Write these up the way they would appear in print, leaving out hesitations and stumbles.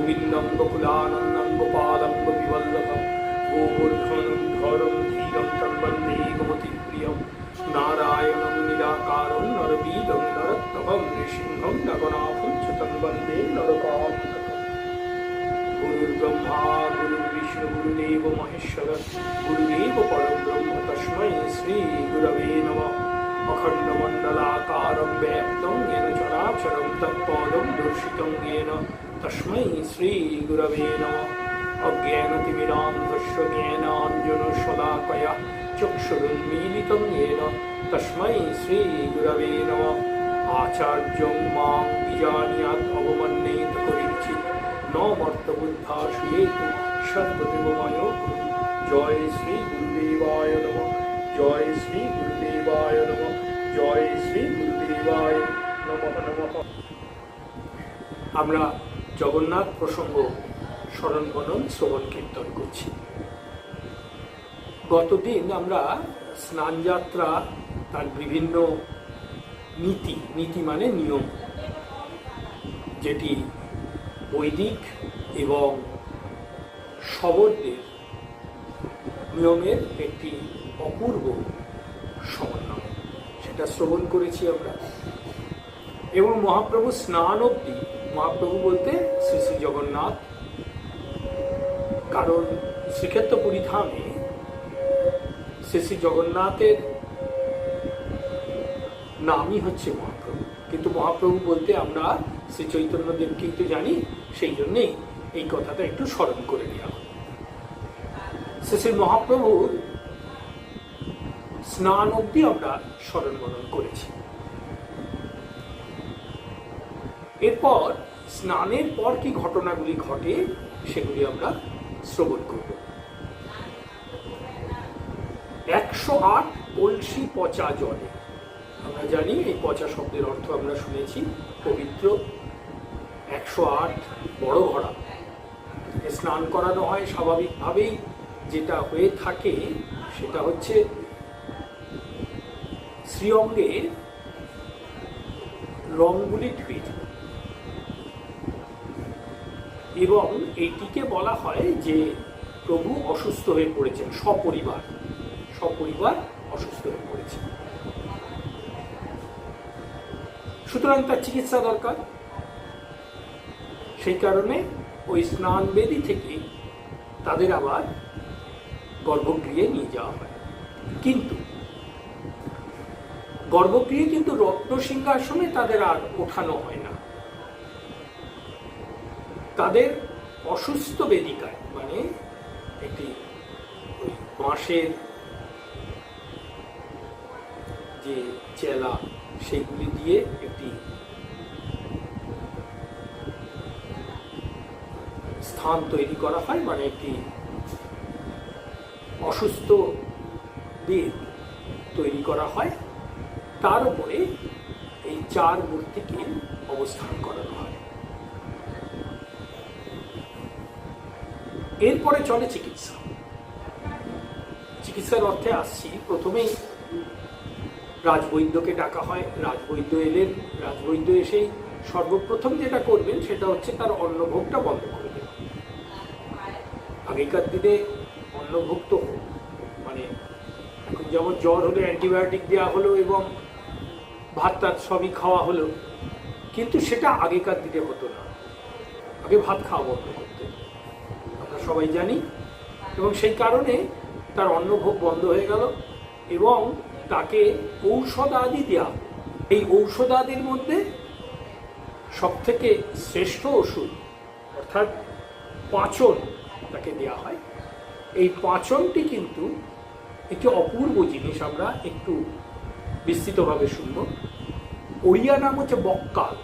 गोविन्दं गोकुलानन्दं गोपालं गोपीवल्लभं गोवर्धनं धरं धीरं तं वन्दे गोमतीप्रियं नारायणं निराकारं नरवीरं नरोत्तमं नृसिंहं नगनाथं च तं वन्दे नरकान्तकम्। गुरुर्ब्रह्मा गुरुर्विष्णु गुरुदेव महेश्वर गुरुदेव परब्रह्म तस्मै श्रीगुरवे नमः। अखण्डमण्डलाकारं व्याप्तं येन चराचरं तत्पदं दर्शितं येन तस्मै श्रीगुरवे नमः। अज्ञानतिमिरान्धस्य ज्ञानाञ्जनशलाकया चक्षुरुन्मीलितं येन तस्मै श्रीगुरवे नमः। आचार्यं मां विजानीयात् अवमन्येत करिचित् न मर्तबुद्धाश्रयेतु सर्वदेवमयो गुरु। जय श्री गुरुदेवाय नमः। जय श्री गुरुदेवाय नमः। जय श्री गुरुदेवाय नमः नमः। আমরা জগন্নাথ প্রসঙ্গ স্মরণ মনন শ্রবণ কীর্তন করছি। গতদিন আমরা স্নানযাত্রা তার বিভিন্ন নীতি মানে নিয়ম, যেটি বৈদিক এবং শবরদের নিয়মের একটি অপূর্ব সমন্বয়, সেটা শ্রবণ করেছি আমরা। এবং মহাপ্রভু স্নান অবধি, মহাপ্রভু বলতে শ্রী শ্রী জগন্নাথ, কারণ শ্রীক্ষেত্রপুরী ধামে শ্রী শ্রী জগন্নাথের নামই হচ্ছে মহাপ্রভু, কিন্তু মহাপ্রভু বলতে আমরা শ্রী চৈতন্যদেবকেই তো জানি, সেই জন্যেই এই কথাটা একটু স্মরণ করে নেওয়া। শ্রী শ্রী মহাপ্রভুর স্নান অবধি আমরা স্মরণ মনন করেছি। এরপর স্নানের পর কি ঘটনাগুলি ঘটে সেগুলি আমরা শ্রবণ করব। 108 কলসি পচা জলে, আমরা জানি এই পচা শব্দের অর্থ আমরা শুনেছি পবিত্র। 108 বড় ঘড়া স্নান করানো হয়। স্বাভাবিকভাবেই যেটা হয়ে থাকে সেটা হচ্ছে শ্রীঅঙ্গের রঙগুলি ধুয়ে যায়, এবং এইটিকে বলা হয় যে প্রভু অসুস্থ হয়ে পড়েছেন, সপরিবার অসুস্থ হয়ে পড়েছেন, সুতরাং তার চিকিৎসা দরকার। সেই কারণে ওই স্নান বেদি থেকে তাদের আবার গর্ভগৃহে নিয়ে যাওয়া হয়। কিন্তু গর্ভগৃহে কিন্তু রত্ন সিংহাসনে তাদের আর ওঠানো হয় না, তাদের অসুস্থ বেদিকায়, মানে একটি বাঁশের যে চেলা সেগুলি দিয়ে একটি স্থান তৈরি করা হয়, মানে একটি অসুস্থ বেদ তৈরি করা হয়, তার উপরে এই 4 মূর্তিকে অবস্থান করানো হয়। এরপরে চলে চিকিৎসার অর্থে আসছি। প্রথমেই রাজবৈদ্যকে ডাকা হয়। রাজবৈদ্য এলেন, রাজবৈদ্য এসেই সর্বপ্রথম যেটা করবেন সেটা হচ্ছে তার অন্নভোগটা বন্ধ করে দেবেন। আগেকার দিনে অন্নভোগ তো মানে এখন যেমন জ্বর হলে অ্যান্টিবায়োটিক দেওয়া হলো এবং ভাত টাত সবই খাওয়া হলো, কিন্তু সেটা আগেকার দিনে হতো না। আগে ভাত খাওয়া বন্ধ করতে, আমরা সবাই জানি, এবং সেই কারণে তার অন্নভোগ বন্ধ হয়ে গেল এবং তাকে ঔষধ আদি দেওয়া। এই ঔষধ আদির মধ্যে সবথেকে শ্রেষ্ঠ ওষুধ অর্থাৎ পাঁচন তাকে দেওয়া হয়। এই পাঁচনটি কিন্তু একটি অপূর্ব জিনিস, আমরা একটু বিস্তৃতভাবে শুনব। ওড়িয়া নাম হচ্ছে বক্কাল,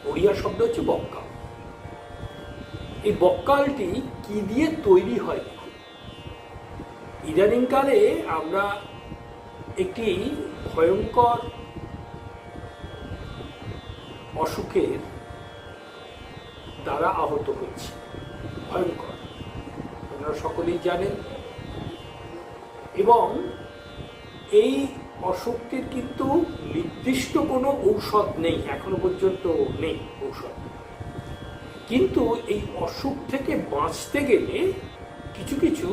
ওড়িয়া শব্দ হচ্ছে বক্কাল। এই বক্কালটি কি দিয়ে তৈরি হয়? ইদানিংকালে আমরা একটি ভয়ঙ্কর অসুখের দ্বারা আহত হচ্ছি, ভয়ঙ্কর, আপনারা সকলেই জানেন। এবং এই অসুখটির কিন্তু নির্দিষ্ট কোনো ঔষধ নেই, এখনো পর্যন্ত নেই ঔষধ। কিন্তু এই অসুখ থেকে বাঁচতে গেলে কিছু কিছু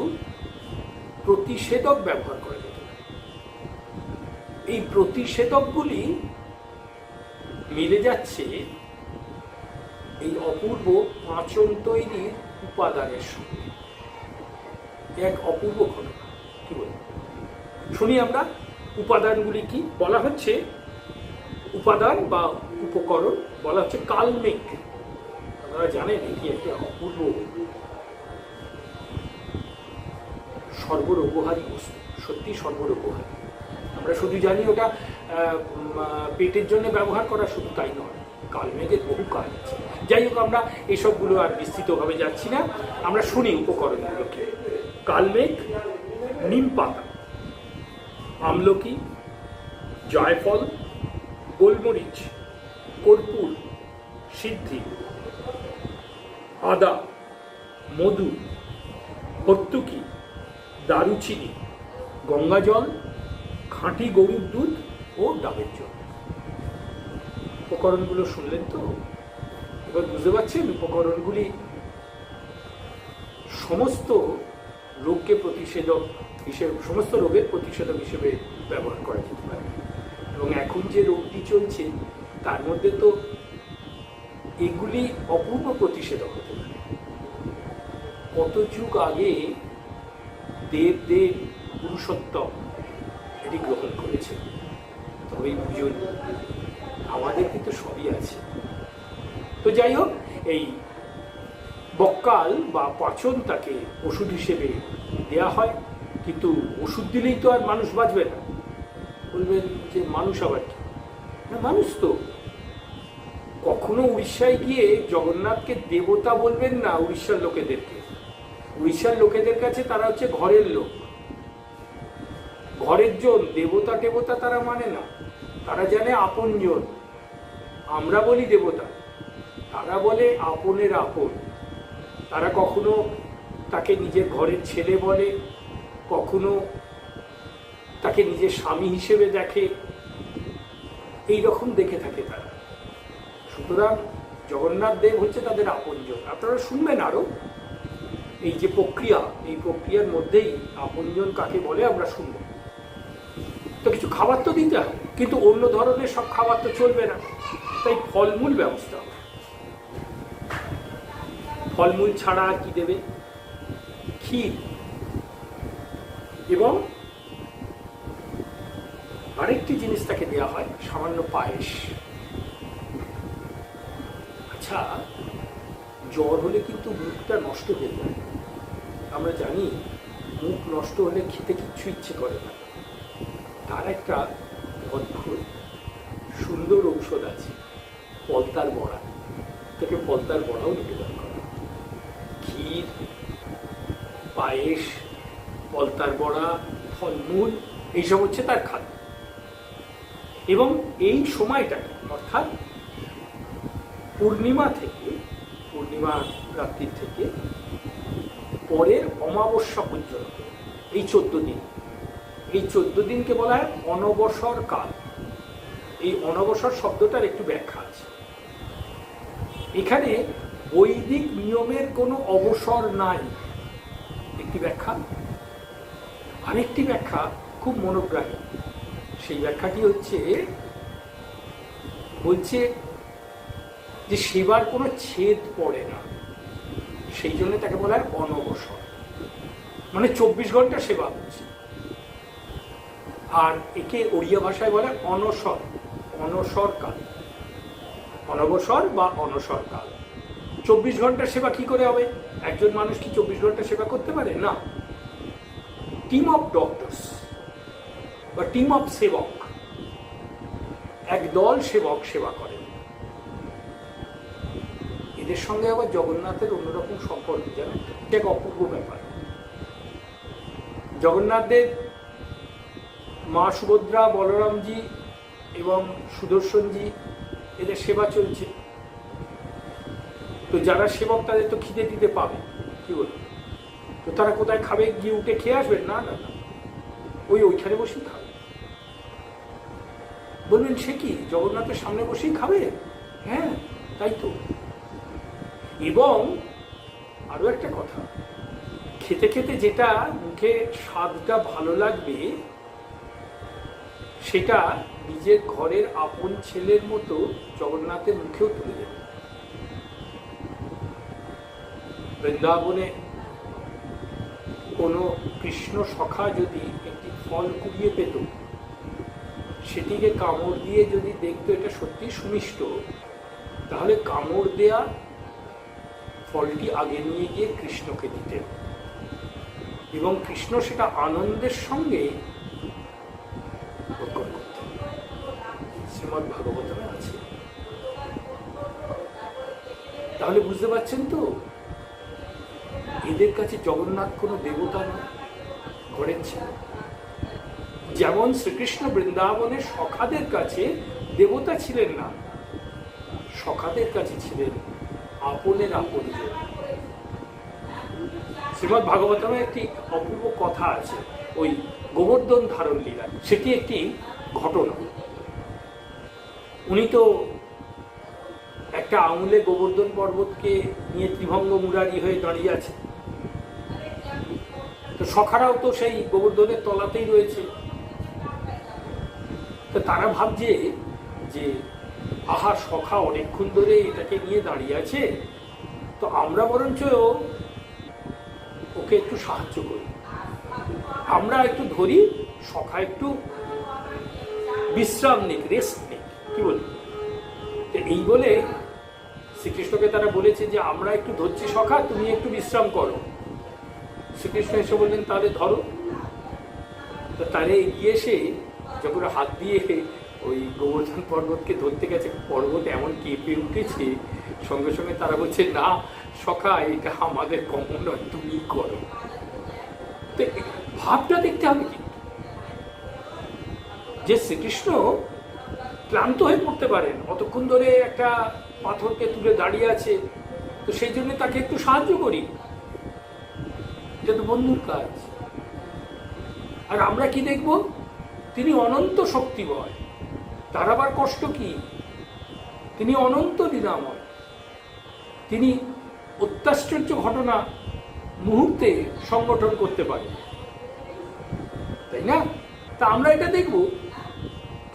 প্রতিষেধক ব্যবহার করা যেতে পারে। এই প্রতিষেধকগুলি মিলে যাচ্ছে এই অপূর্ব পাচন তৈরির উপাদানের সঙ্গে। এক অপূর্ব ঘটনা, কি বলি শুনি আমরা। উপাদানগুলি কি বলা হচ্ছে? উপাদান বা উপকরণ বলা হচ্ছে কালমেঘ। আপনারা জানেন এটি একটা অপূর্ব সর্বরোগহারী বস্তু, সত্যি সর্বরোগহারী। আমরা শুধু জানি ওটা পেটের জন্য ব্যবহার করা, শুধু তাই নয়, কালমেঘের বহু কাজ আছে। যাই হোক, আমরা এসবগুলো আর বিস্তৃতভাবে যাচ্ছি না, আমরা শুনি উপকরণগুলোকে। কালমেঘ, নিম পাতা, আমলকি, জায়ফল, গোলমরিচ, কর্পূর, সিদ্ধি, আদা, মধু, হর্তুকি, দারুচিনি, গঙ্গাজল, খাঁটি গরুর দুধ ও ডাবের জল। উপকরণগুলো শুনলেন তো? এবার বুঝতে পারছেন উপকরণগুলি সমস্ত রোগকে প্রতিষেধক হিসেবে, সমস্ত রোগের প্রতিষেধক হিসেবে ব্যবহার করা যেতে পারে। এবং এখন যে রোগটি চলছে তার মধ্যে তো এগুলি অপূর্ব প্রতিষেধক হতে পারে। কত যুগ আগে দেব পুরুষোত্তম এটি গ্রহণ করেছে, তবেই বুঝুন আমাদের কিন্তু সবই আছে। তো যাই হোক, এই বক্কাল বা পাচন তাকে ওষুধ হিসেবে দেয়া হয়। কিন্তু ওষুধ দিলেই তো আর মানুষ বাঁচবে না। বলবেন যে মানুষ আবার কি? না, মানুষ তো কখনো উড়িষ্যায় গিয়ে জগন্নাথকে দেবতা বলবেন না। উড়িষ্যার লোকেদেরকে, উড়িষ্যার লোকেদের কাছে তারা হচ্ছে ঘরের লোক, ঘরের জন। দেবতা টেবতা তারা মানে না, তারা জানে আপনজন। আমরা বলি দেবতা, তারা বলে আপনের আপন। তারা কখনো তাকে নিজের ঘরের ছেলে বলে, কখনো তাকে নিজের স্বামী হিসেবে দেখে, এই রকম দেখে থাকে তারা। সুতরাং জগন্নাথ দেব হচ্ছে তাদের আপনজন। আপনারা শুনবেন আরো এই যে প্রক্রিয়া, এই প্রক্রিয়ার মধ্যেই আপনজন কাকে বলে আমরা শুনবো। তো কিছু খাবার তো দিতে হবে, কিন্তু অন্য ধরনের সব খাবার তো চলবে না, তাই ফলমূল ব্যবস্থা হবে। ফলমূল ছাড়া আর কি দেবে? ক্ষীর এবং আরেকটি জিনিস তাকে দেওয়া হয়, সামান্য পায়েস। আচ্ছা, জ্বর হলে কিন্তু মুখটা নষ্ট হয়ে যায়। আমরা জানি মুখ নষ্ট হলে খেতে কিচ্ছু ইচ্ছে করে না। তার একটা অদ্ভুত সুন্দর ঔষধ আছে, পলতার বড়া। তাকে পলতার বড়াও নিবেদন করা। ক্ষীর, পায়েস, পলতার বড়া, ফলমূল, এইসব হচ্ছে তার খাদ্য। এবং এই সময়টাকে, অর্থাৎ পূর্ণিমা থেকে, পূর্ণিমা রাত্রি থেকে পরের অমাবস্যা পর্যন্ত এই 14 দিন, এই 14 দিনকে বলা হয় অনবসর কাল। এই অনবসর শব্দটার একটু ব্যাখ্যা আছে। এখানে বৈদিক নিয়মের কোনো অবসর নাই, একটি ব্যাখ্যা। আরেকটি ব্যাখ্যা খুব মনোগ্রাহী। সেই ব্যাখ্যাটি হচ্ছে, বলছে যে সেবার কোনো ছেদ পড়ে না, সেই জন্য তাকে বলা হয় অনবসর। মানে 24 ঘন্টা সেবা হচ্ছে। আর একে ওড়িয়া ভাষায় বলে অনসর, অনসর কাল, অনবসর বা অনসর কাল। 24 ঘন্টা সেবা কি করে হবে? একজন মানুষ কি 24 ঘন্টা সেবা করতে পারে? না। টিম অফ ডক্টরস বা টিম অফ সেবক, একদল সেবক সেবা করে। এদের সঙ্গে আবার জগন্নাথের অন্যরকম সম্পর্ক, জানেন, এক অপূর্ব ব্যাপার। জগন্নাথদের মা সুভদ্রা, বলরামজি এবং সুদর্শনজি, এদের সেবা চলছে। তো যারা সেবক তাদের তো খিদে দিতে পাবে, কি বলবো? তো তারা কোথায় খাবে? গিয়ে উঠে খেয়ে আসবেন? না না না, ওইখানে বসেই খাবে। বলবেন সে কি, জগন্নাথের সামনে বসেই খাবে? হ্যাঁ, তাই তো। এবং আরো একটা কথা, খেতে খেতে যেটা মুখে স্বাদটা ভালো লাগবে সেটা নিজের ঘরের আপন ছেলের মতো জগন্নাথের মুখেও তুলে দেবে। বৃন্দাবনে কোনো কৃষ্ণ সখা যদি একটি ফল কুড়িয়ে পেত, সেটিকে কামড় দিয়ে যদি দেখতো এটা সত্যি সুমিষ্ট, তাহলে কামড় দেয়া ফলটি আগে নিয়ে গিয়ে কৃষ্ণকে দিতেন এবং কৃষ্ণ সেটা আনন্দের সঙ্গে ভক্ষণ করতেন। শ্রীমদ্ ভাগবতমে আছে। তাহলে বুঝতে পারছেন তো, এদের কাছে জগন্নাথ কোনো দেবতা নয়, ঘরের ছেলে। যেমন শ্রীকৃষ্ণ বৃন্দাবনের সখাদের কাছে দেবতা ছিলেন না, সখাদের কাছে ছিলেন আপনের আপনজন। শ্রীমদ্ ভাগবতমে একটি অপূর্ব কথা আছে, ওই গোবর্ধন ধারণ লীলা, সেটি একটি ঘটনা। উনি তো একটা আঙুলে গোবর্ধন পর্বতকে নিয়ে ত্রিভঙ্গ মুরারি হয়ে দাঁড়িয়ে আছে, তো সখারাও তো সেই গোবর্ধনের তলাতেই রয়েছে। তো তারা ভাবছে যে আহা, সখা অনেকক্ষণ ধরে এটাকে নিয়ে দাঁড়িয়ে আছে, তো আমরা বরঞ্চ ওকে একটু সাহায্য করি, আমরা একটু ধরি, সখা একটু বিশ্রাম নিক, রেস্ট নিক, কি বলি। এই বলে শ্রীকৃষ্ণকে তারা বলেছে যে আমরা একটু ধরছি সখা, তুমি একটু বিশ্রাম করো। শ্রীকৃষ্ণ এসে বললেন তাহলে ধরো। তো তারা এগিয়ে এসে যখন হাত দিয়ে ওই গোবর্ধন পর্বতকে ধরতে গেছে, পর্বত এমন কেঁপে উঠেছে, সঙ্গে সঙ্গে তারা বলছে না সখা, এটা আমাদের কম নয়, তুমি করো। তো ভাবটা দেখতে হবে কিন্তু, যে শ্রীকৃষ্ণ ক্লান্ত হয়ে পড়তে পারেন, অতক্ষণ ধরে একটা পাথরকে তুলে দাঁড়িয়ে আছে, তো সেই জন্য তাকে একটু সাহায্য করি, এটা তো বন্ধুর কাজ। আর আমরা কি দেখব, তিনি অনন্ত শক্তিময়, তার আবার কষ্ট কি, তিনি অনন্ত লীলাময়, তিনি অত্যাশ্চর্য ঘটনা মুহূর্তে সংগঠন করতে পারেন, তাই না? তা আমরা এটা দেখব,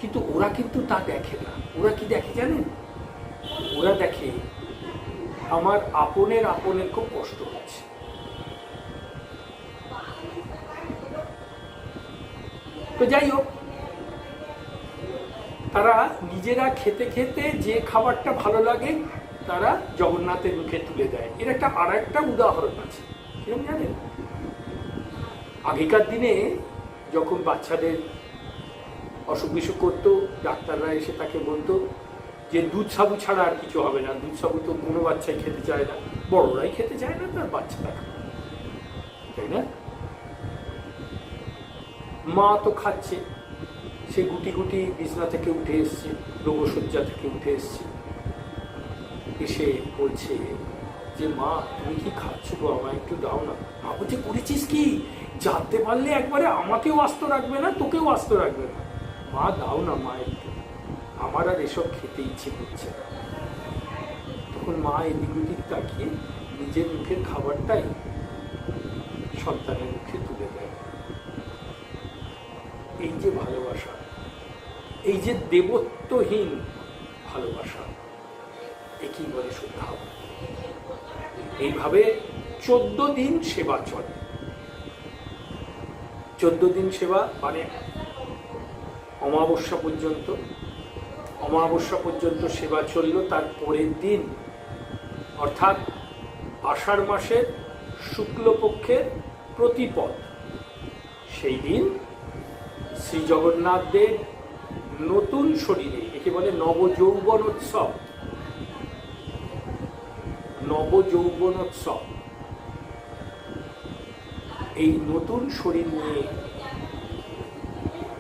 কিন্তু ওরা কিন্তু তা দেখে না। ওরা কি দেখে জানেন? ওরা দেখে আমার আপনের খুব কষ্ট হচ্ছে। তো যাই হোক, তারা নিজেরা খেতে খেতে যে খাবারটা ভালো লাগে তারা জগন্নাথের মুখে তুলে দেয়। এর একটা আর একটা উদাহরণ আছে, কিরকম জানেন? আগেকার দিনে যখন বাচ্চাদের অসুখ বিসুখ করতো, ডাক্তাররা এসে তাকে বলতো যে দুধ সাবু ছাড়া আর কিছু হবে না। দুধ সাবু তো কোনো বাচ্চাই খেতে চায় না, বড়রাই খেতে চায় না, তার বাচ্চারা খায়, তাই না? মা তো খাচ্ছে, সে গুটি গুটি বিছনা থেকে উঠে এসছে, রোগশয্যা থেকে উঠে এসছে, এসে বলছে যে মা তুমি কি খাচ্ছ গো, আমায় একটু দাও না। মা বলছে করেছিস কি, জানতে পারলে একবারে আমাকেও আস্ত রাখবে না, তোকেও আস্ত রাখবে না। মা দাও না মা একটু, আমার আর এসব খেতে ইচ্ছে করছে না। তখন মা এদিক ওদিক তাকিয়ে নিজের মুখের খাবারটাই সন্তানের মুখে তুলে দেয়। এই যে ভালোবাসা, এই যে দেবত্বহীন ভালোবাসা, একই বলে শ্রদ্ধা। এইভাবে 14 দিন সেবা চলে। 14 দিন সেবা মানে অমাবস্যা পর্যন্ত সেবা চলল। তার পরের দিন অর্থাৎ আষাঢ় মাসের শুক্লপক্ষের প্রতিপদ, সেই দিন শ্রী জগন্নাথ দেব নতুন শরীরে, একে বলে নবযৌবনোৎসব, এই নতুন শরীর নিয়ে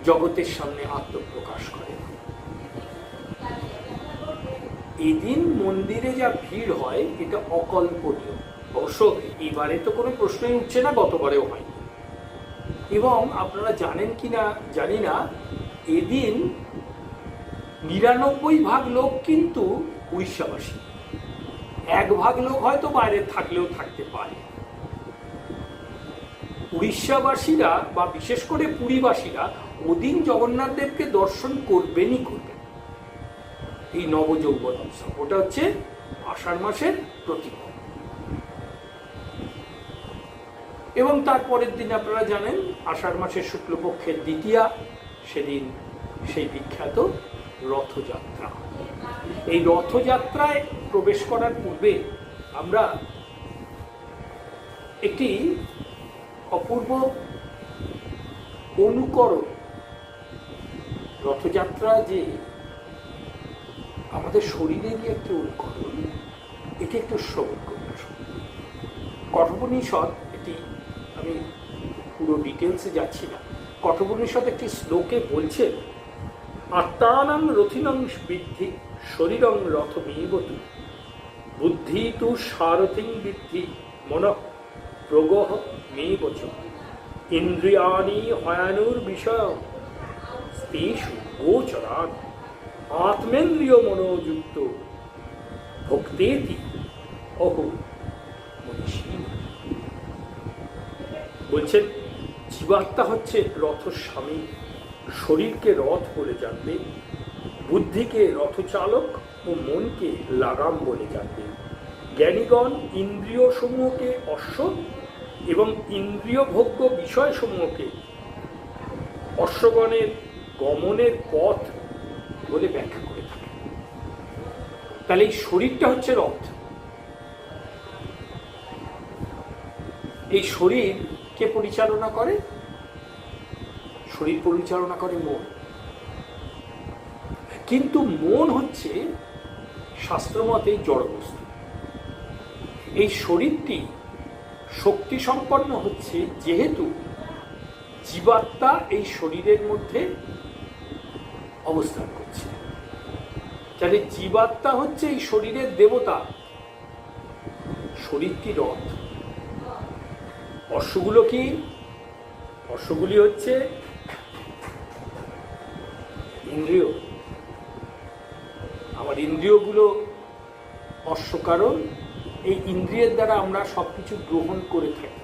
জগতের সামনে আত্মপ্রকাশ করে। এদিন মন্দিরে যা ভিড় হয় এটা অকল্পনীয়। অবশ্য এবারে তো কোনো প্রশ্নই উঠছে না, গতবারেও হয়নি। এবং আপনারা জানেন কিনা জানি না, এদিন 99% লোক কিন্তু উড়িষ্যাবাসী। এক ভাগ লোক হয়তো বাইরে থাকলেও থাকতে পারে। উড়িষ্যাবাসীরা বা বিশেষ করে পুরীবাসীরা ওদিন জগন্নাথ দেবকে দর্শন করবেনই করবেন। এই নবযৌবন উৎসব, ওটা হচ্ছে আষাঢ় মাসের প্রতিপদ। এবং তারপরের দিন আপনারা জানেন আষাঢ় মাসের শুক্লপক্ষের দ্বিতীয়া, সেদিন সেই বিখ্যাত রথযাত্রা। এই রথযাত্রায় প্রবেশ করার পূর্বে আমরা একটি অপূর্ব অনুকরণ, রথযাত্রা যে আমাদের শরীরেরই একটি অনুকরণ, এটি একটু শ্রবণ করব। কঠোপনিষদ, এটি আমি পুরো ডিটেলসে যাচ্ছি না, কঠোপনিষদ একটি শ্লোকে বলছেন, আত্মানাং রথিনং বিদ্ধি শরীরং রথমেবতু বুদ্ধি তু সারথিং বিদ্ধি মনঃ প্রগহ মেবচ ইন্দ্রিয়াণি হয়ানুর বিষয় স্তেষু গোচরান আত্মেন্দ্রিয় মনোযুক্ত ভক্তেতি অহো মনীষী। বলছেন জীবাত্মা হচ্ছে রথস্বামী, শরীরকে রথ বলে জানবে, বুদ্ধিকে রথচালক ও মনকে লাগাম বলে জানবে। জ্ঞানীগণ ইন্দ্রিয় সমূহকে অশ্ব এবং ইন্দ্রিয় ভোগ্য বিষয়সমূহকে অশ্বগণের গমনের পথ বলে ব্যাখ্যা করে থাকে। তাহলে এই শরীরটা হচ্ছে রথ। এই শরীরকে পরিচালনা করে, শরীর পরিচালনা করে মন। কিন্তু মন হচ্ছে শাস্ত্রমতে জড়বস্তু। এই শরীরটি শক্তি সম্পন্ন হচ্ছে যেহেতু জীবাত্মা এই শরীরের মধ্যে অবস্থান করছে। তাহলে জীবাত্মা হচ্ছে এই শরীরের দেবতা, শরীরটি রথ। অশ্বগুলো কি? অশ্বগুলি হচ্ছে ইন্দ্রিয়। আমার ইন্দ্রিয়গুলো অশ্ব, কারণ এই ইন্দ্রিয়ের দ্বারা আমরা সবকিছু গ্রহণ করে থাকি।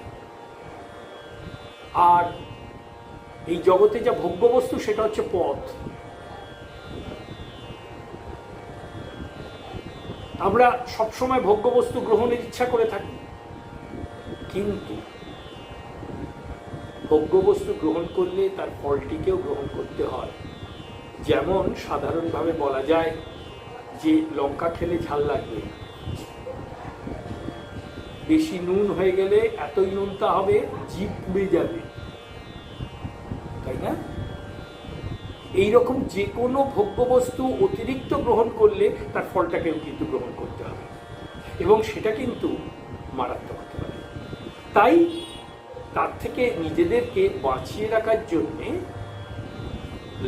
আর এই জগতে যা ভোগ্য বস্তু সেটা হচ্ছে পথ। আমরা সবসময় ভোগ্য বস্তু গ্রহণের ইচ্ছা করে থাকি, কিন্তু ভোগ্য বস্তু গ্রহণ করলে তার ফলটিকেও গ্রহণ করতে হয়। যেমন সাধারণভাবে বলা যায় যে লঙ্কা খেলে ঝাল লাগবে, বেশি নুন হয়ে গেলে এতই নুনতা হবে জিভ পুড়ে যাবে, তাই না? এইরকম যে কোনো ভোগ্য বস্তু অতিরিক্ত গ্রহণ করলে তার ফলটাকেও কিন্তু গ্রহণ করতে হবে, এবং সেটা কিন্তু মারাত্মক হতে পারে। তাই তার থেকে নিজেদেরকে বাঁচিয়ে রাখার জন্যে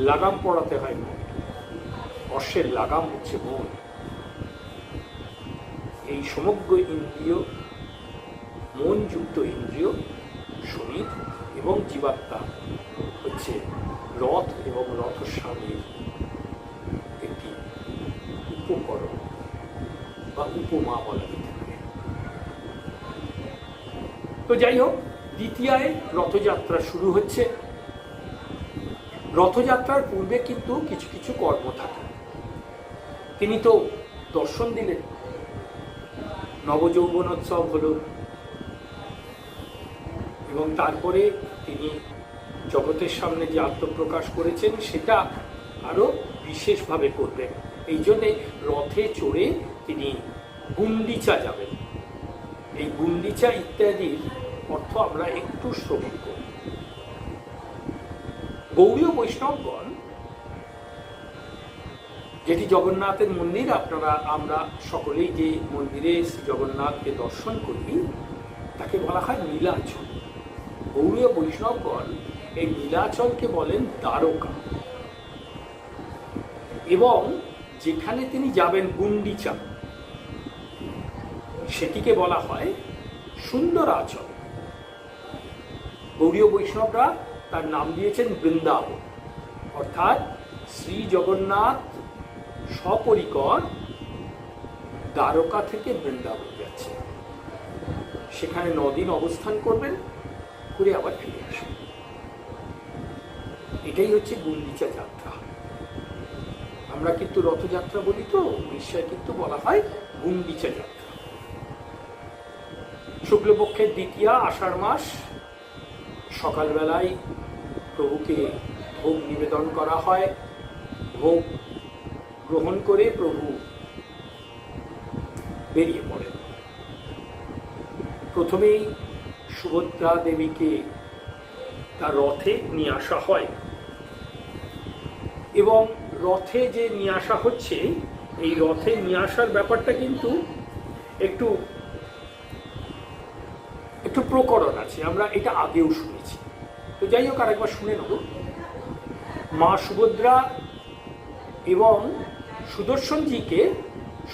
লাগাম পড়াতে হয় মন। অশ্বের লাগাম হচ্ছে মন। এই সমগ্র ইন্দ্রিয়, মনযুক্ত ইন্দ্রিয়, শরীর এবং জীবাত্মা হচ্ছে রথ এবং রথস্বামীর একটি উপকরণ বা উপমা বলা যেতে পারে। তো যাই হোক, দ্বিতীয়ায় রথযাত্রা শুরু হচ্ছে। রথযাত্রার পূর্বে কিন্তু কিছু কিছু কর্ম থাকে। তিনি তো দর্শন দিলেন, নবযৌবনোৎসব হলো, এবং তারপরে তিনি জগতের সামনে যে আত্মপ্রকাশ করেছেন সেটা আরো বিশেষভাবে করবেন। এই জন্যে রথে চড়ে তিনি গুন্ডিচা যাবেন। এই গুন্ডিচা ইত্যাদির অর্থ আমরা একটু শ্রবণ করি। গৌড়ীয় বৈষ্ণবগণ, যেটি জগন্নাথের মন্দির, আমরা সকলেই যে মন্দিরে শ্রী জগন্নাথকে দর্শন করি তাকে বলা হয় নীলাচল। গৌড়ীয় বৈষ্ণবগণ এই নীলাচলকে বলেন দ্বারকা, এবং যেখানে তিনি যাবেন গুন্ডিচা সেটিকে বলা হয় সুন্দরাচল। গৌড়ীয় বৈষ্ণবরা তার নাম দিয়েছেন বৃন্দাবন, অর্থাৎ শ্রী জগন্নাথ সপরিকর দ্বারকা থেকে বৃন্দাবন যাচ্ছে, সেখানে 9 দিন অবস্থান করবেন, করে আবার ফিরে আসবেন। এটাই হচ্ছে গুন্ডিচা যাত্রা। আমরা কিন্তু রথযাত্রা বলি, তো উড়িষ্যায় কিন্তু বলা হয় গুন্ডিচা যাত্রা। শুক্লপক্ষের দ্বিতীয়া, আষাঢ় মাস, সকালবেলায় প্রভুকে ভোগ নিবেদন করা হয়। ভোগ গ্রহণ করে প্রভু বেরিয়ে পড়েন। প্রথমেই সুভদ্রা দেবীকে তার রথে নিয়ে আসা হয়, এবং রথে যে নিয়ে আসা হচ্ছে, এই রথে নিয়ে আসার ব্যাপারটা কিন্তু একটু একটু প্রকরণ আছে, আমরা এটা আগেও শুনেছি। তো যাই হোক, আরেকবার শুনে নেব। মা সুভদ্রা এবং সুদর্শনজিকে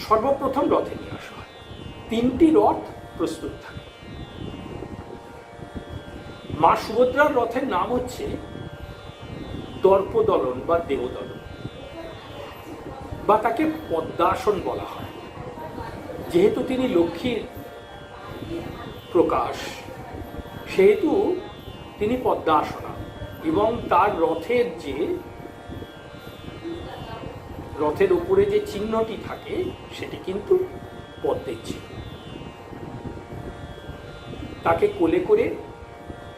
সর্বপ্রথম রথে নিয়ে আসা হয়। 3টি রথ প্রস্তুত থাকে। মা সুভদ্রার রথের নাম হচ্ছে দর্পদলন বা দেবদলন, বা তাকে পদ্মাসন বলা হয়। যেহেতু তিনি লক্ষ্মীর প্রকাশ, সেহেতু তিনি পদ্মাসনা, এবং তার রথের উপরে যে চিহ্নটি থাকে সেটি কিন্তু পদ্মের চিহ্ন। তাকে কোলে করে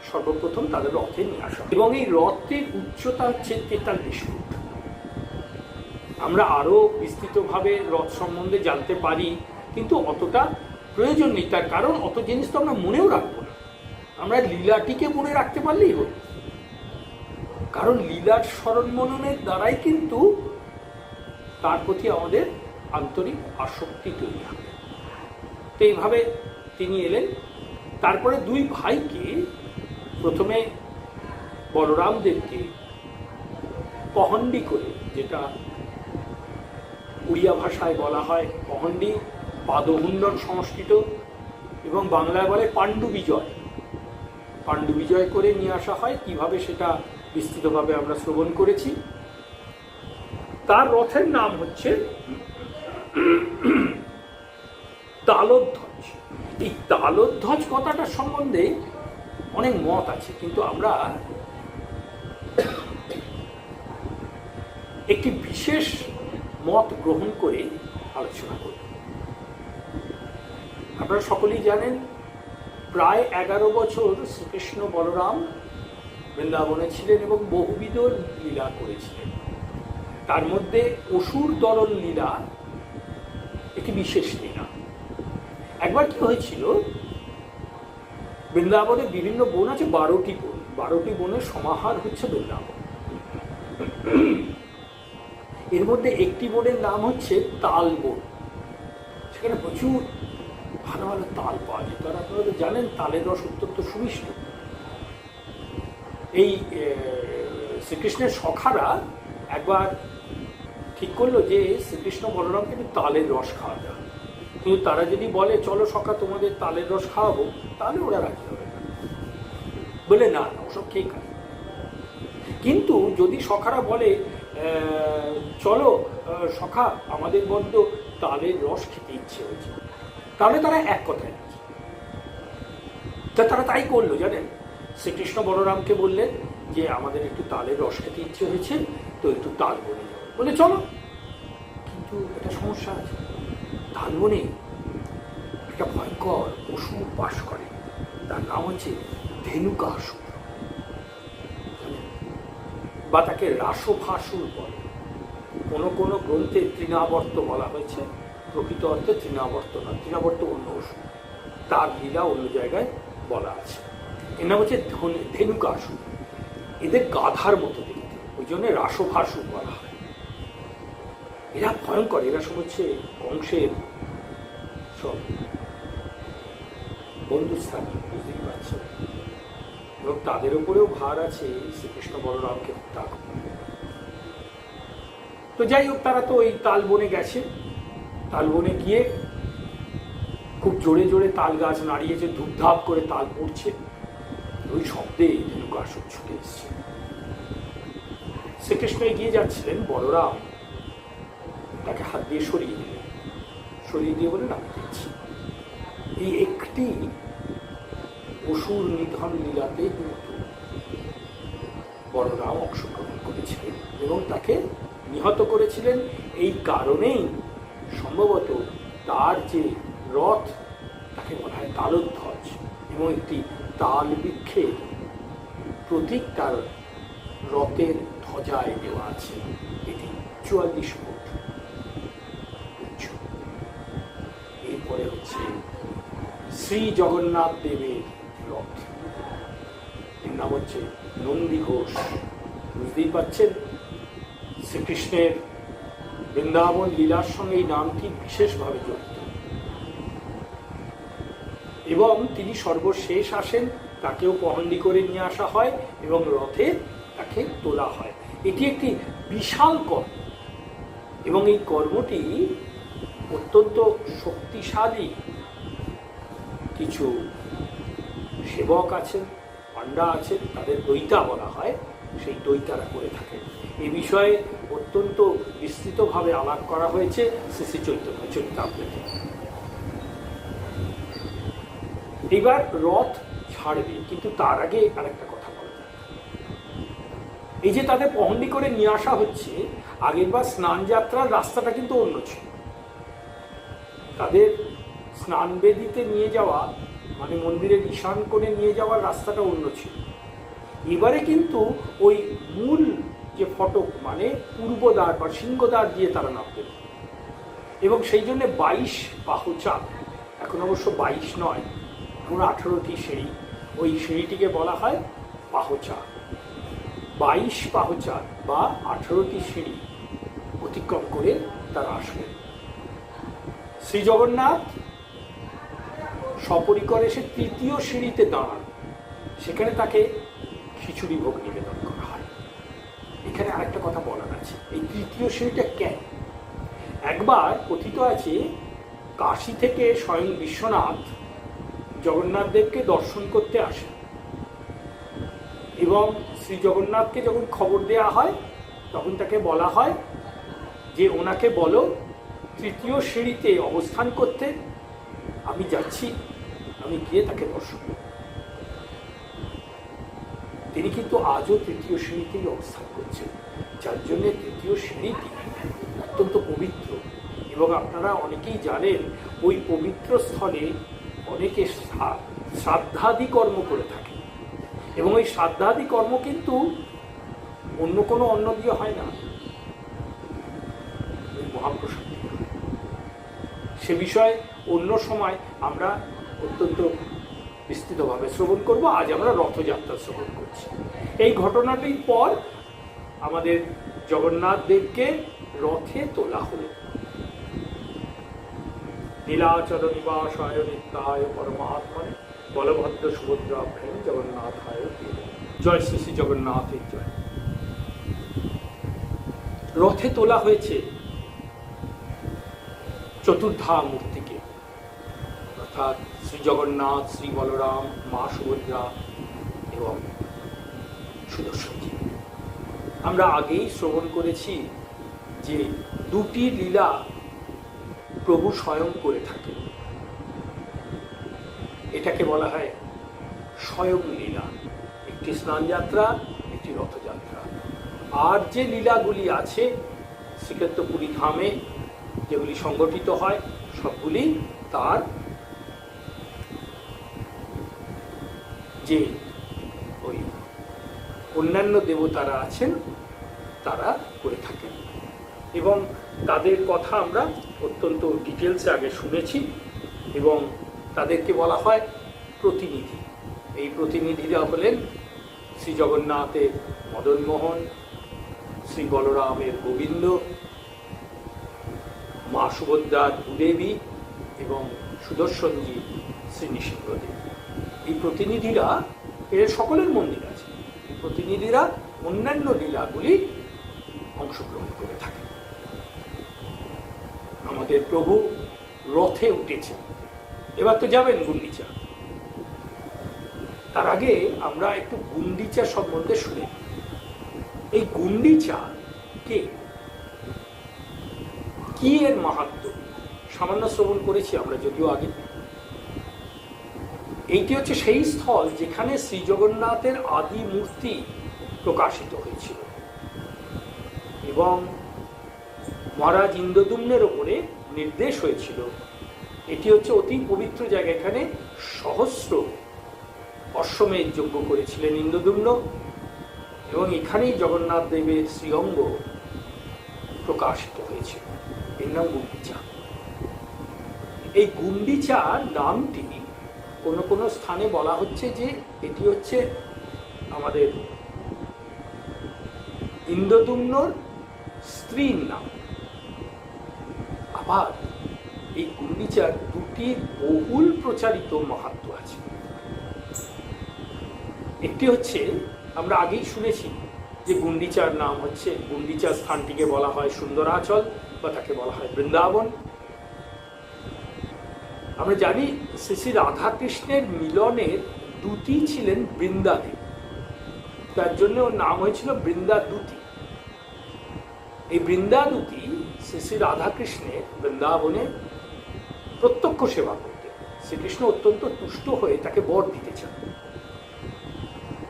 সর্বপ্রথম তাদের রথে নিয়ে আসা, এবং এই রথটির উচ্চতা হচ্ছে 43 ফুট। আমরা আরো বিস্তৃতভাবে রথ সম্বন্ধে জানতে পারি, কিন্তু অতটা প্রয়োজন নেই। তার কারণ অত জিনিস তো আমরা মনেও রাখবো না, আমরা লীলাটিকে মনে রাখতে পারলেই হল। কারণ লীলার স্মরণ মননের দ্বারাই কিন্তু তার প্রতি আমাদের আন্তরিক আসক্তি তৈরি হবে। তো এইভাবে তিনি এলেন। তারপরে 2 ভাইকে, প্রথমে বলরামদেরকে পহণ্ডি করে, যেটা উড়িয়া ভাষায় বলা হয় পহণ্ডি, পাদহুণ্ডন সংস্কৃত, এবং বাংলায় বলে পাণ্ডু বিজয়। পাণ্ডু বিজয় করে নিয়ে আসা হয়। কিভাবে সেটা বিস্তৃতভাবে আমরা শ্রবণ করেছি। তার রথের নাম হচ্ছে তালোধ্বজ। এই তালোধ্বজ কথাটার সম্বন্ধে অনেক মত আছে, কিন্তু আমরা একটি বিশেষ মত গ্রহণ করে আলোচনা করব। আপনারা সকলেই জানেন, প্রায় 11 বছর শ্রীকৃষ্ণ বলরাম বৃন্দাবনে ছিলেন এবং বহুবিধ লীলা করেছিলেন। তার মধ্যে অসুর দলন লীলা একটি বিশেষ লীলা। একবার কি হয়েছিল, বৃন্দাবনে বিভিন্ন বন আছে, 12টি বন। 12টি বনের সমাহার হচ্ছে বৃন্দাবন। এর মধ্যে একটি বনের নাম হচ্ছে তাল বন। সেখানে প্রচুর ভালো ভালো তাল পাওয়া যেত। আর আপনারা তো জানেন, তালের রস অত্যন্ত সুমিষ্ট। এই শ্রীকৃষ্ণের সখারা একবার ঠিক করলো যে শ্রীকৃষ্ণ বলরামকে একটু তালের রস খাওয়া যায়, কিন্তু তারা যদি বলে চলো সখা তোমাদের তালের রস খাওয়াবো, তাহলে ওরা রাজি হবে না, বলে না ওসব খেয়ে খায়। কিন্তু যদি সখারা বলে চলো সখা আমাদের বড্ড তালের রস খেতে ইচ্ছে হয়েছে, তাহলে তারা এক কথায় রাজি। তারা তাই করলো, জানেন। শ্রীকৃষ্ণ বলরামকে বললেন যে আমাদের একটু তালের রস খেতে ইচ্ছে হয়েছে, তো একটু তাল বনে যাবো, বলে চলো। কিন্তু একটা সমস্যা আছে, তাল বনে একটা ভয়ঙ্কর অসুর বাস করে, তার নাম হচ্ছে ধেনুকাসুর, বা তাকে রাসভাসুর বলে। কোনো কোনো গ্রন্থে তৃণাবর্ত বলা হয়েছে, প্রকৃত অর্থে তৃণাবর্ত না, তৃণাবর্ত অন্য অসুর, তার লীলা অন্য জায়গায় বলা আছে। এর নাম হচ্ছে ধেনুকাসুর। এদের গাধার মতো দেখতে, ওই জন্য রাসভাসুর বলা হয়। এরা ভয়ঙ্কর, এরা সব হচ্ছে কংসের সব বন্ধুস্থান, বুঝতেই পারছেন। এবং তাদের উপরেও ভার আছে শ্রীকৃষ্ণ বলরামকে হত্যা করে। তো যাই হোক, তারা তো ওই তাল বনে গেছে। তাল বনে গিয়ে খুব জোরে জোরে তাল গাছ নাড়িয়েছে, ধূপধাপ করে তাল পড়ছে, ওই শব্দে ধেনুকাসুর ছুটে এসছে। শ্রীকৃষ্ণ এগিয়ে যাচ্ছিলেন, বলরাম তাকে হাত দিয়ে সরিয়ে দিলেন। সরিয়ে দিয়ে বলে আমি দিচ্ছি। এই একটি অসুর নিধন লীলাতে কিন্তু বলরাম অংশগ্রহণ করেছিলেন এবং তাকে নিহত করেছিলেন। এই কারণেই সম্ভবত তার যে রথ, তাকে বলা হয় তালধ্বজ, এবং একটি তাল বৃক্ষের প্রতীক তার রথের ধ্বজায় দেওয়া আছে। এটি 44 ফুট উচ্চ। এরপরে হচ্ছে শ্রী জগন্নাথ দেবের রথ, এর নাম হচ্ছে নন্দী ঘোষ। বুঝতেই পারছেন শ্রীকৃষ্ণের বৃন্দাবন লীলার সঙ্গে এই নামটি বিশেষভাবে জড়িত। এবং তিনি সর্বশেষ আসেন, তাকেও পহন্ডি করে নিয়ে আসা হয় এবং রথে তাকে তোলা হয়। এটি একটি বিশাল কর্ম এবং এই কর্মটি অত্যন্ত শক্তিশালী কিছু সেবক আছেন, পাণ্ডা আছেন, তাদের দৈতা বলা হয়, সেই দৈতারা করে থাকেন। এই বিষয়ে অত্যন্ত বিস্তৃতভাবে আলাপ করা হয়েছে শ্রী শ্রী চৈতন্য চরিতামৃতে। এবার রথ ছাড়বে, কিন্তু তার আগে আরেকটা কথা বলা যায়। এই যে তাদের পহন্ডি করে নিয়ে আসা হচ্ছে, আগের বার স্নান যাত্রার রাস্তাটা কিন্তু অন্য ছিল। তাদের স্নান বেদিতে নিয়ে যাওয়া, মানে মন্দিরের ঈশান কোণে নিয়ে যাওয়ার রাস্তাটা অন্য ছিল। এবারে কিন্তু ওই মূল যে ফটক, মানে পূর্বদ্বার বা সিংহদ্বার দিয়ে তারা নামবেন, এবং সেই জন্য 22 বাহুচাপ, এখন অবশ্য 22 নয়, এখন 18টি সিঁড়ি, ওই সিঁড়িটিকে বলা হয় বাহুচাপ। 22 বাহুচাপ বা 18টি সিঁড়ি অতিক্রম করে তারা আসবেন। শ্রী জগন্নাথ সপরিকর এসে তৃতীয় সিঁড়িতে দাঁড়ান, সেখানে তাকে খিচুড়ি ভোগ নিবেদন করা হয়। এখানে আরেকটা কথা বলার আছে, এই তৃতীয় সিঁড়িটা কেন? একবার কথিত আছে কাশী থেকে স্বয়ং বিশ্বনাথ জগন্নাথ দেবকে দর্শন করতে আসেন, এবং শ্রী জগন্নাথকে যখন খবর দেওয়া হয় তখন তাকে বলা হয় যে ওনাকে বলো তৃতীয় সিঁড়িতে অবস্থান করতে, আমি যাচ্ছি, আমি গিয়ে তাকে দর্শন করব। তিনি কিন্তু আজও তৃতীয় সিঁড়িতেই অবস্থান করছেন, যার জন্য তৃতীয় সিঁড়িটি অত্যন্ত পবিত্র। এবং আপনারা অনেকেই জানেন ওই পবিত্র স্থলে অনেকে শ্রাদ্ধাদি কর্ম করে থাকে, এবং ওই শ্রাদ্ধাদি কর্ম কিন্তু অন্য কোনো অন্ন দিয়ে হয় না, ওই মহাপ্রসাদ। সে বিষয়ে অন্য সময় আমরা অত্যন্ত বিস্তৃতভাবে শ্রবণ করব। আজ আমরা রথযাত্রা শ্রবণ করছি। এই ঘটনাটির পর আমাদের জগন্নাথ দেবকে রথে তোলা হলো। নীলাচল নিবাসায় নিত্যায় পরমাত্মনে বলভদ্র সুভদ্রাভ্যেন জগন্নাথায় জয়। শ্রী শ্রী জগন্নাথের জয়। রথে তোলা হয়েছে চতুর্ধা মূর্তিকে, অর্থাৎ শ্রী জগন্নাথ, শ্রী বলরাম, মা সুভদ্রা এবং সুদর্শনজি। আমরা আগেই শ্রবণ করেছি যে দুটি লীলা প্রভু স্বয়ং করে থাকেন, এটাকে বলা হয় স্বয়ং লীলা। একটি স্নান যাত্রা, একটি রথযাত্রা। আর যে লীলাগুলি আছে শ্রীক্ষেত্র পুরী ধামে যেগুলি সংগঠিত হয়, সবগুলি তার যে ওই অন্যান্য দেবতারা আছেন তারা করে থাকেন, এবং তাদের কথা আমরা অত্যন্ত ডিটেলসে আগে শুনেছি। এবং তাদেরকে বলা হয় প্রতিনিধি। এই প্রতিনিধিরা হলেন শ্রী জগন্নাথের মদনমোহন, শ্রী বলরামের গোবিন্দ, মা সুভদ্রার ভূদেবী এবং সুদর্শনজি শ্রী নৃসিংহদেব। এই প্রতিনিধিরা, এর সকলের মন্দির আছে, এই প্রতিনিধিরা অন্যান্য লীলাগুলি অংশগ্রহণ করে থাকে। আমাদের প্রভু রথে উঠেছে, এবার তো যাবেন গুন্ডিচা। তার আগে আমরা একটু গুন্ডিচা সম্বন্ধে শুনি। এই গুন্ডিচা কে, কি এর মাহাত্ম্য, সামান্য শ্রবণ করেছি আমরা যদিও আগে। এইটি হচ্ছে সেই স্থল যেখানে শ্রী জগন্নাথের আদি মূর্তি প্রকাশিত হয়েছিল এবং মহারাজ ইন্দ্রদ্যুম্নের ওপরে নির্দেশ হয়েছিল। এটি হচ্ছে অতি পবিত্র জায়গা, এখানে সহস্র অশ্বমেধ যজ্ঞ করেছিলেন ইন্দ্রদ্যুম্ন এবং এখানেই জগন্নাথ দেবের শ্রীঅঙ্গ প্রকাশিত হয়েছিল। এর নাম গুন্ডিচা। এই গুন্ডিচা নামটি কোনো কোনো স্থানে বলা হচ্ছে যে এটি হচ্ছে আমাদের ইন্দ্রদ্যুম্নর স্ত্রীর নাম। আবার এই গুন্ডিচার দুটি বহুল প্রচারিত মাহাত্ম্য আছে। একটি হচ্ছে আমরা আগেই শুনেছি যে গুন্ডিচার নাম হচ্ছে, গুন্ডিচা স্থানটিকে বলা হয় সুন্দরাচল বা তাকে বলা হয় বৃন্দাবন। আমরা জানি শ্রী শ্রী রাধাকৃষ্ণের মিলনের দূতী ছিলেন বৃন্দাদেবী, তার জন্য ওর নাম হয়েছিল বৃন্দাদূতী। এই বৃন্দাদূতী শ্রী শ্রী রাধাকৃষ্ণের বৃন্দাবনে প্রত্যক্ষ সেবা করতেন। শ্রীকৃষ্ণ অত্যন্ত তুষ্ট হয়ে তাকে বর দিতে চান।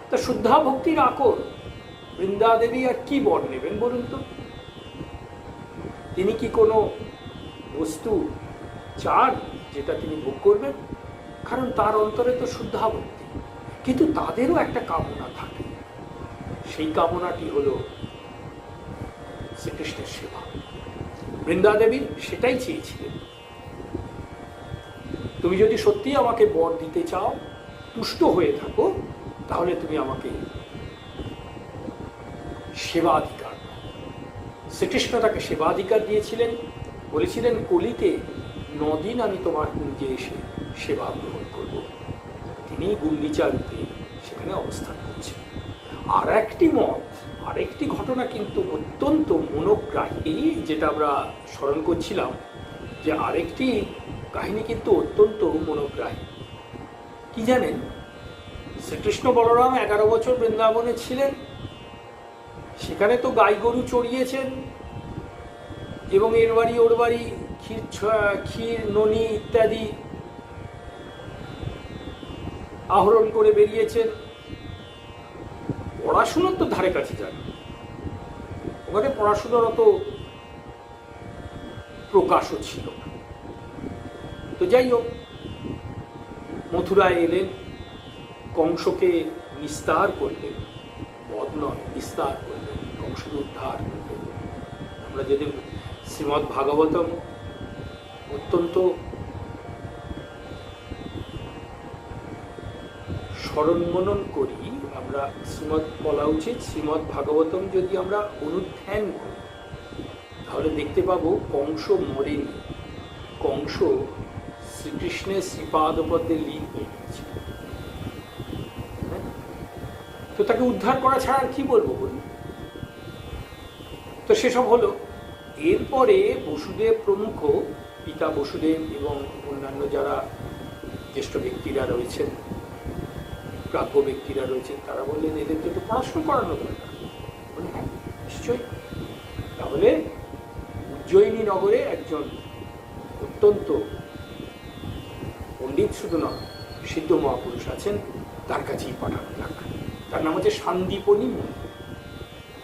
তা শুদ্ধা ভক্তির আকর বৃন্দাদেবী আর কি বর নেবেন বলুন তো? তিনি কি কোনো বস্তু চান যেটা তিনি ভোগ করবেন? কারণ তার অন্তরে তো শুদ্ধা ভক্তি, কিন্তু তাদেরও একটা কামনা থাকে। সেই কামনাটি হলো শ্রীকৃষ্ণের সেবা। বৃন্দাদেবী সেটাই চেয়েছিলেন। তুমি যদি সত্যি আমাকে বর দিতে চাও, তুষ্ট হয়ে থাকো, তাহলে তুমি আমাকে সেবাধিকার দাও। শ্রীকৃষ্ণ তাকে সেবাধিকার দিয়েছিলেন, বলেছিলেন কলিতে 9 দিন আমি তোমার কুঞ্জে এসে সেবা গ্রহণ করব। তিনি গুন্ডিচা রূপে সেখানে অবস্থান করছেন। আর একটি মত, আরেকটি ঘটনা কিন্তু অত্যন্ত মনোগ্রাহী, যেটা আমরা স্মরণ করছিলাম, যে আরেকটি কাহিনী কিন্তু অত্যন্ত মনোগ্রাহী। কি জানেন? শ্রীকৃষ্ণ বলরাম 11 বছর বৃন্দাবনে ছিলেন। সেখানে তো গাই গরু চড়িয়েছেন এবং এর বাড়ি ওর বাড়ি ক্ষীর ননি ইত্যাদি আহরণ করে বেরিয়েছেন। পড়াশুনোর তো ধারে কাছে যান, ওখানে পড়াশুনোর অত প্রকাশও ছিল না। তো যাই হোক, মথুরায় এলেন, কংসকে নিস্তার করলেন, বধ নয় নিস্তার করলেন, কংসকে উদ্ধার করলেন। আমরা যদি শ্রীমদ্ ভাগবতম অত্যন্ত স্মরণ মনন করি, আমরা বলা উচিত শ্রীমদ্ ভাগবতম যদি আমরা অনুধ্যান করি, তাহলে দেখতে পাবো কংস মরেনি। কংস শ্রীকৃষ্ণের শ্রীপাদপদ্মে লীন হয়ে গেছে। তো তাকে উদ্ধার করা ছাড়া আর কি বলবো বলুন? তো সেসব হলো। এরপরে বসুদেব প্রমুখ, পিতা বসুদেব এবং অন্যান্য যারা জ্যেষ্ঠ ব্যক্তিরা রয়েছেন, প্রাজ্ঞ ব্যক্তিরা রয়েছেন, তারা বললেন এদের তো একটু পড়াশোনা করানো দরকার। বলে হ্যাঁ নিশ্চয়ই। তাহলে উজ্জয়িনী নগরে একজন অত্যন্ত পণ্ডিত শুধু নয়, সিদ্ধ মহাপুরুষ আছেন, তার কাছেই পাঠানো যাক। তার নাম হচ্ছে সান্দীপনী মুনি।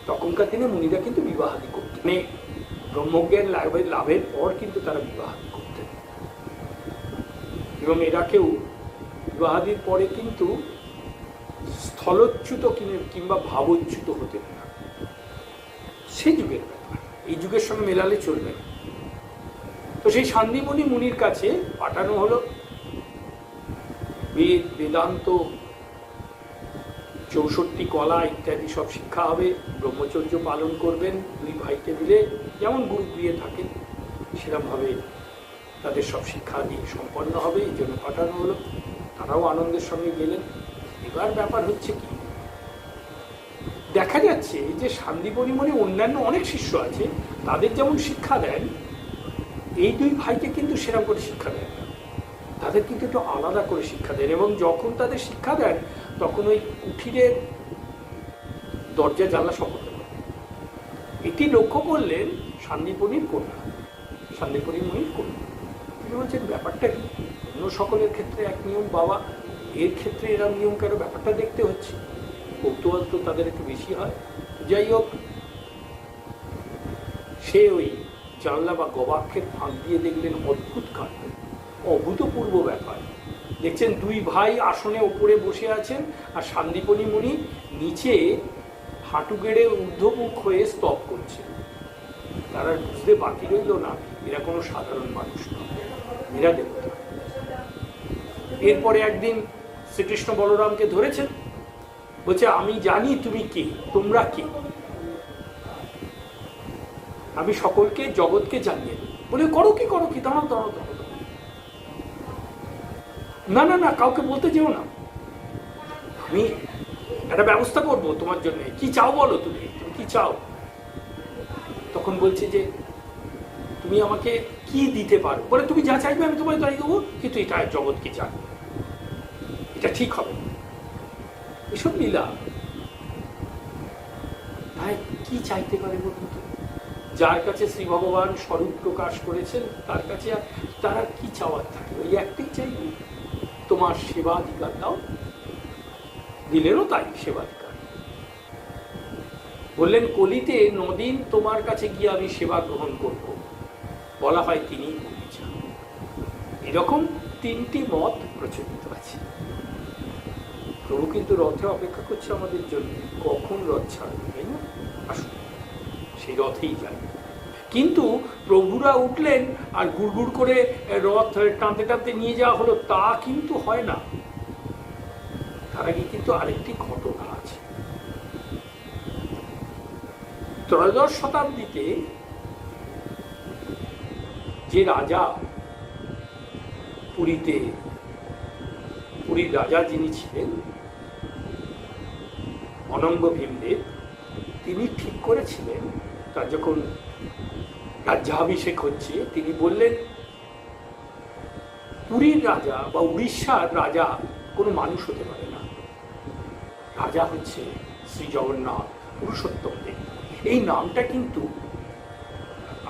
তখনকার দিনে মুনিরা কিন্তু বিবাহাদি করতেন, মানে ব্রহ্মজ্ঞান লাভের পর কিন্তু তারা বিবাহাদি করতেন। এবং এরা কেউ বিবাহাদির পরে কিন্তু স্থলোচ্যুত কিংবা ভাবোচ্যুত হতেন না। সে যুগের ব্যাপার, এই যুগের সঙ্গে মেলালে চলবে না। তো সেই সান্দীপনী মুনির কাছে পাঠানো হলো। বেদ, বেদান্ত, 64 কলা ইত্যাদি সব শিক্ষা হবে। ব্রহ্মচর্য পালন করবেন 2 ভাইকে মিলে, যেমন গুরুগৃহে থাকেন সেরকমভাবে তাদের সব শিক্ষা দিয়ে সম্পন্ন হবে। এই জন্য পাঠানো হলো। তারাও আনন্দের সঙ্গে গেলেন। এবার ব্যাপার হচ্ছে কি, দেখা যাচ্ছে যে সান্দীপনী মুনি অন্যান্য অনেক শিষ্য আছে, তাদের যেমন শিক্ষা দেন, এই 2 ভাইকে কিন্তু সেরকম করে শিক্ষা দেন না। তাদের কিন্তু একটু আলাদা করে শিক্ষা দেন, এবং যখন তাদের শিক্ষা দেন তখন ওই কুঠিরের দরজা জানলা সব করতে পারে। এটি লক্ষ্য করলেন সান্দীপনীর কন্যা, সান্দীপনী মুনির কন্যা। আপনি বলছেন ব্যাপারটা কি? অন্য সকলের ক্ষেত্রে এক নিয়ম বাবা, এর ক্ষেত্রে এরকম নিয়ম কেন? ব্যাপারটা দেখতে হচ্ছে। কৌতূহল তো তাদের একটু বেশি হয়। যাই হোক, সে ওই জানলা বা গবাক্ষের ফাঁক দিয়ে দেখলেন অদ্ভুত কাণ্ড, অভূতপূর্ব ব্যাপার। দেখছেন দুই ভাই আসনে ওপরে বসে আছেন, আর শান্তিপনি মুনি নিচে হাঁটু গেড়ে ঊর্ধ্বমুখ হয়ে স্তব করছেন। তারা বুঝতে বাকি রইল না এরা কোনো সাধারণ মানুষ নয়, এরা দেবতা। এরপরে একদিন শ্রীকৃষ্ণ বলরামকে ধরেছেন, বলছে আমি জানি তুমি কে, তোমরা কে, আমি সকলকে জগৎকে জানিয়ে দেব। বলে করো কি করো কি, দাঁড়াও দাঁড়াও দাঁড়াও, না না না কাউকে বলতে যেও না, আমি একটা ব্যবস্থা করবো তোমার জন্য। কি চাও বলো, তুমি তুমি কি চাও? তখন বলছে যে তুমি আমাকে কি দিতে পারো? বলে তুমি যা চাইবে আমি তোমায় তাই দেবো, কিন্তু এটা জগৎকে জানো, এটা ঠিক হবে। এসব লীলা তাই কি চাইতে পারে বলুন তো? যার কাছে শ্রী ভগবান স্বরূপ প্রকাশ করেছেন তার কাছে তার আর কি চাওয়ার থাকে? ওই একটাই চাইব, তোমার সেবাধিকার দাও। দিলেনও তাই সেবাধিকার। বললেন কলিতে নদিন তোমার কাছে গিয়ে আমি সেবা গ্রহণ করব, বলা হয় তিনি বলেছেন। এরকম তিনটি মত প্রচলিত আছে। প্রভু কিন্তু রথে অপেক্ষা করছে আমাদের জন্য, কখন রথ ছাড়বে, তাই না? আসুন সেই রথেই যাই। কিন্তু প্রভুরা উঠলেন আর গুড় করে রথ টানতে টানতে নিয়ে যাওয়া হলো, তা কিন্তু হয় না। তার আগে কিন্তু আরেকটি ঘটনা আছে। ত্রয়োদশ শতাব্দীতে যে রাজা পুরীর রাজা যিনি ছিলেন অনঙ্গ ভীমদেব, তিনি ঠিক করেছিলেন তার যখন রাজ্যাভিষেক হচ্ছে, তিনি বললেন পুরীর রাজা বা উড়িষ্যার রাজা কোনো মানুষ হতে পারে না, রাজা হচ্ছে শ্রী জগন্নাথ পুরুষোত্তম দেব। এই নামটা কিন্তু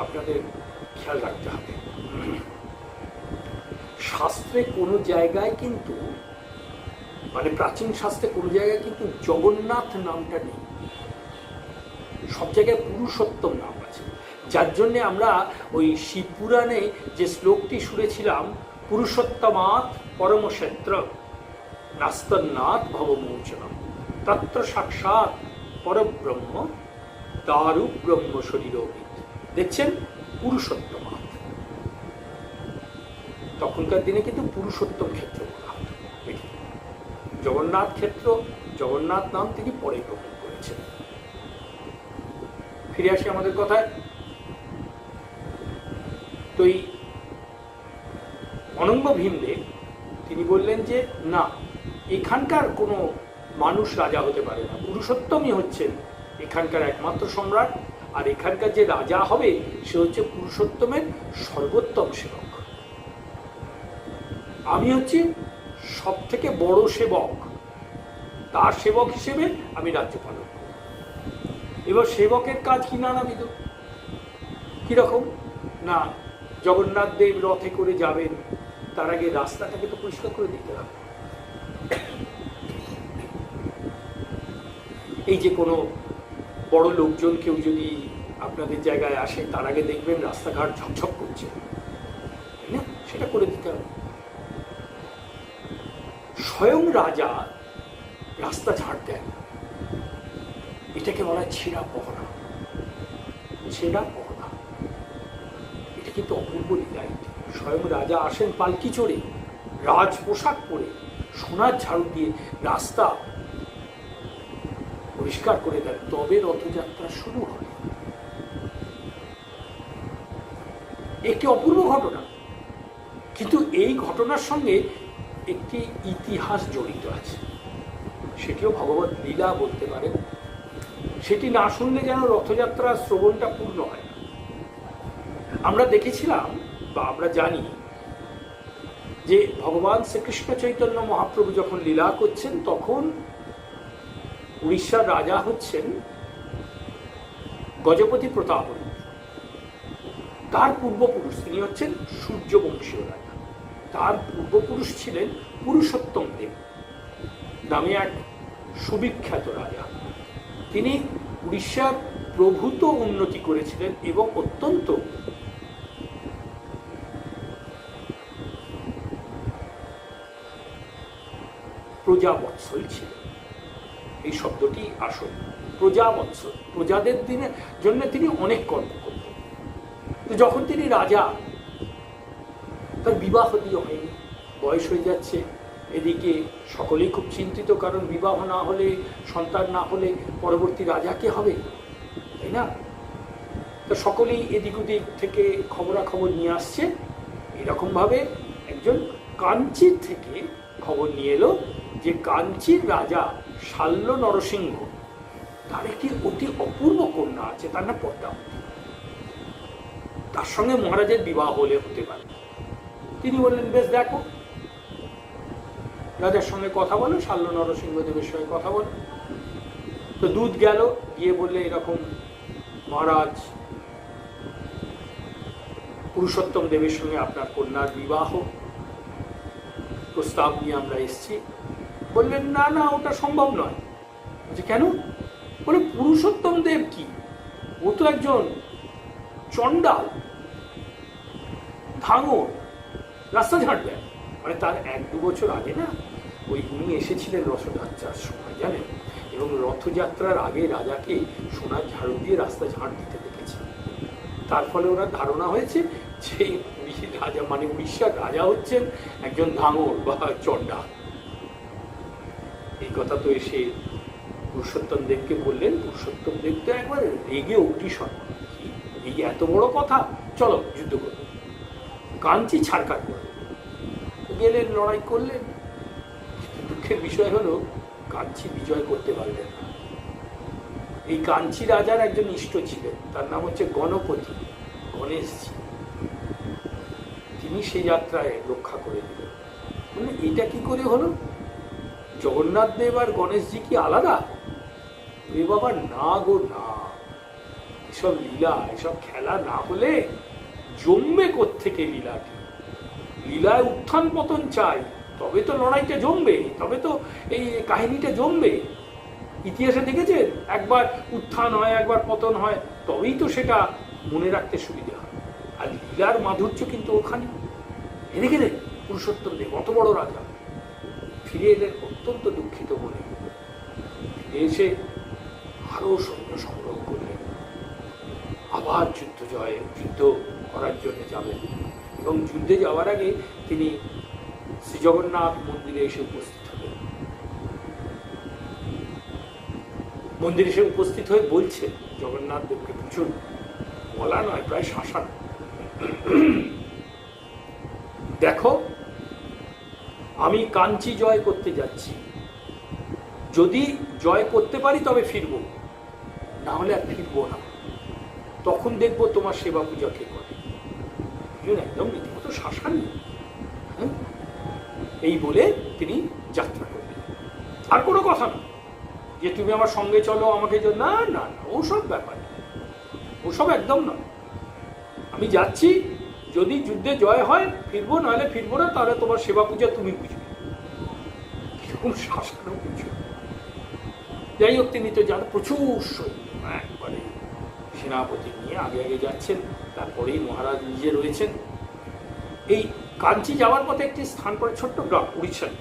আপনাদের খেয়াল রাখতে হবে। শাস্ত্রে কোনো জায়গায় কিন্তু, মানে প্রাচীন শাস্ত্রে কোনো জায়গায় কিন্তু জগন্নাথ নামটা নেই, সব জায়গায় পুরুষোত্তম নাম আছে। যার জন্যে আমরা ওই শিবপুরাণে যে শ্লোকটি শুনেছিলাম, পুরুষোত্তমাৎ পরমক্ষেত্র নাস্তন্নাথ ভবমোচনম তত্র সাক্ষাৎ পরব্রহ্ম দারু ব্রহ্ম শরীরবিদ। দেখছেন পুরুষোত্তমাৎ, তখনকার দিনে কিন্তু পুরুষোত্তম ক্ষেত্র বলা হতো। জগন্নাথ ক্ষেত্র, জগন্নাথ নাম তিনি পরে গ্রহণ করেছেন। ফিরে আসি আমাদের কথায়। তো এই অনঙ্গ ভীমদেব তিনি বললেন যে না, এখানকার কোনো মানুষ রাজা হতে পারে না, পুরুষোত্তমই হচ্ছেন এখানকার একমাত্র সম্রাট, আর এখানকার যে রাজা হবে সে হচ্ছে পুরুষোত্তমের সর্বোত্তম সেবক। আমি হচ্ছি সব থেকে বড় সেবক, তার সেবক হিসেবে আমি রাজ্য পালন করব। এবার সেবকের কাজ কি নানাবিধ। কিরকম না, জগন্নাথ দেব রথে করে যাবেন, তার আগে রাস্তাটাকে তো পরিষ্কার করে দিতে হবে। এই যে কোনো বড় লোকজন কেউ যদি আপনাদের জায়গায় আসে, তার আগে দেখবেন রাস্তাঘাট ঝকঝক করছে, তাই না? সেটা করে দিতে হবে। স্বয়ং রাজা রাস্তা ঝাড় দেন, এটাকে বলা হয় ছেঁড়া পহরা। ছেঁড়া পহরা এটা কিন্তু অপূর্ব লীলা। স্বয়ং রাজা আসেন পালকি চড়ে, রাজ পোশাক পরে, সোনার ঝাড়ু দিয়ে রাস্তা পরিষ্কার করে দেন, তবে রথযাত্রা শুরু হয়। একটি অপূর্ব ঘটনা, কিন্তু এই ঘটনার সঙ্গে একটি ইতিহাস জড়িত আছে, সেটিও ভগবত লীলা বলতে পারেন। সেটি না শুনলে যেন রথযাত্রার শ্রবণটা পূর্ণ হয় না। আমরা দেখেছিলাম বা আমরা জানি যে ভগবান শ্রীকৃষ্ণ চৈতন্য মহাপ্রভু যখন লীলা করছেন, তখন উড়িষ্যার রাজা হচ্ছেন গজপতি প্রতাপ। তার পূর্বপুরুষ, তিনি হচ্ছেন সূর্যবংশীয় রাজা, তার পূর্বপুরুষ ছিলেন পুরুষোত্তম দেব নামে এক সুবিখ্যাত রাজা। তিনি উড়িষ্যার প্রভূত উন্নতি করেছিলেন এবং অত্যন্ত প্রজাবৎসল ছিলেন। এই শব্দটি আসল, প্রজাবৎসল, প্রজাদের দিনের জন্য তিনি অনেক কর্ম করতেন। তো যখন তিনি রাজা, তার বিবাহ দিয়ে হয়নি, বয়স হয়ে যাচ্ছে, এদিকে সকলেই খুব চিন্তিত, কারণ বিবাহ না হলে, সন্তান না হলে পরবর্তী রাজা কে হবে, তাই না? তো সকলেই এদিক ওদিক থেকে খবরাখবর নিয়ে আসছে। এরকমভাবে একজন কাঞ্চির থেকে খবর নিয়ে এলো যে কাঞ্চির রাজা শাল্য নরসিংহ, তার একটি অতি অপূর্ব কন্যা আছে, তার নাম পদ্মাবতী, তার সঙ্গে মহারাজের বিবাহ হলে হতে পারে। তিনি বললেন, বেশ দেখো, রাজার সঙ্গে কথা বলো, শাল্য নরসিংহদেবের সঙ্গে কথা বলো। তো দূত গেল, গিয়ে বললে, এরকম মহারাজ, পুরুষোত্তম দেবের সঙ্গে আপনার কন্যার বিবাহ প্রস্তাব নিয়ে আমরা এসেছি। বললেন, না না, ওটা সম্ভব নয়। বলছে, কেন? বলে, পুরুষোত্তম দেব কি, ও তো একজন চণ্ডাল, ধাঙর, রাস্তা ঝাড় দেয়। মানে তার 1-2 বছর আগে না, উনি এসেছিলেন রথযাত্রার সময়, জানেন, এবং রথযাত্রার আগে রাজাকে সোনার ঝাড়ু দিয়ে রাস্তা ঝাড় দিতে দেখেছে। তার ফলে ওনার ধারণা হয়েছে যে রাজা মানে উড়িষ্যার রাজা হচ্ছেন একজন ধাঙর বা চণ্ডাল। এই কথা তো এসে পুরুষোত্তম দেবকে বললেন। পুরুষোত্তম দেব তো একবার রেগে অগ্নিশর, এই এত বড় কথা, চলো যুদ্ধ করব। কাঞ্চি ছাড়কাট করলেন, গেলেন, লড়াই করলেন। দুঃখের বিষয় হলো কাঞ্চি বিজয় করতে পারলেন না। এই কাঞ্চি রাজার একজন ইষ্ট ছিলেন, তার নাম হচ্ছে গণপতি, গণেশজি। তিনি সেই যাত্রায় রক্ষা করে দিলেন। মানে এটা কি করে হলো? জগন্নাথ দেব আর গণেশজি কি আলাদা? এ বাবা, না গো না, এসব লীলা, এসব খেলা না হলে জমবে কোত্থেকে লীলাটি? লীলায় উত্থান পতন চাই, তবে তো লড়াইটা জমবে, তবে তো এই কাহিনীটা জমবে। ইতিহাসে দেখেছেন, একবার উত্থান হয়, একবার পতন হয়, তবেই তো সেটা মনে রাখতে সুবিধা হয়। আর লীলার মাধুর্য কিন্তু ওখানে। এদিকে দেখ, পুরুষোত্তম দেব অত বড় রাজা ফিরে এলেন অত্যন্ত দুঃখিত মনে। ফিরে এসে আরো সৈন্য সংগ্রহ করলেন, আবার যুদ্ধ করার জন্য যাবেন। এবং যুদ্ধে যাওয়ার আগে তিনি শ্রী জগন্নাথ মন্দিরে এসে উপস্থিত হলেন। মন্দিরে এসে উপস্থিত হয়ে বলছেন জগন্নাথ দেবকে, প্রচুর বলা নয়, প্রায় শাসন, দেখো, আমি কাঞ্চি জয় করতে যাচ্ছি, যদি জয় করতে পারি তবে ফিরবো, না হলে আর ফিরবো না। তখন দেখবো তোমার সেবা পূজা কে করে। একদম রীতিমতো শাসন। এই বলে তিনি যাত্রা করলেন। আর কোনো কথা না যে তুমি আমার সঙ্গে চলো, আমাকে না না না, ওসব ব্যাপার, ওসব একদম না। আমি যাচ্ছি, যদি যুদ্ধে জয় হয় ফিরবো, নাহলে ফিরবো না, তাহলে তোমার সেবা পূজা তুমি বুঝবে। কিরকম শাসনও বুঝবে। যাই হোক, তিনি তো যান, প্রচুর সৈন্য, একবারে সেনাপতি নিয়ে আগে আগে যাচ্ছেন, তারপরেই মহারাজ নিজে রয়েছেন। এই কাঞ্চি যাওয়ার পথে একটি স্থান পড়ে, ছোট্ট গ্রাম উড়িষ্যার,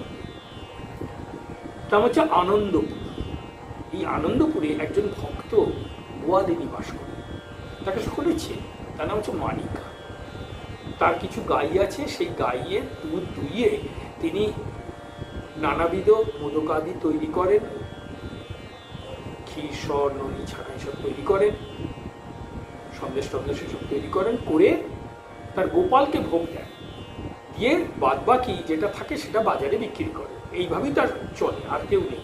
নাম হচ্ছে আনন্দপুর। এই আনন্দপুরে একজন ভক্ত গোয়াদিনী বাস করে, তাকে সকলে চেনে, তার নাম হচ্ছে মানিকা। তার কিছু গাই আছে, সেই গাইয়ের দুধ দুইয়ে তিনি নানাবিধ মোদকাদি তৈরি করেন, ক্ষীর, সর, ননি, ছানা এসব তৈরি করেন, সন্দেশ টন্দেশ এসব তৈরি করেন, করে তার গোপালকে ভোগ দেন, দিয়ে বাদ বাকি যেটা থাকে সেটা বাজারে বিক্রি করে। এইভাবেই তার চলে, আর কেউ নেই।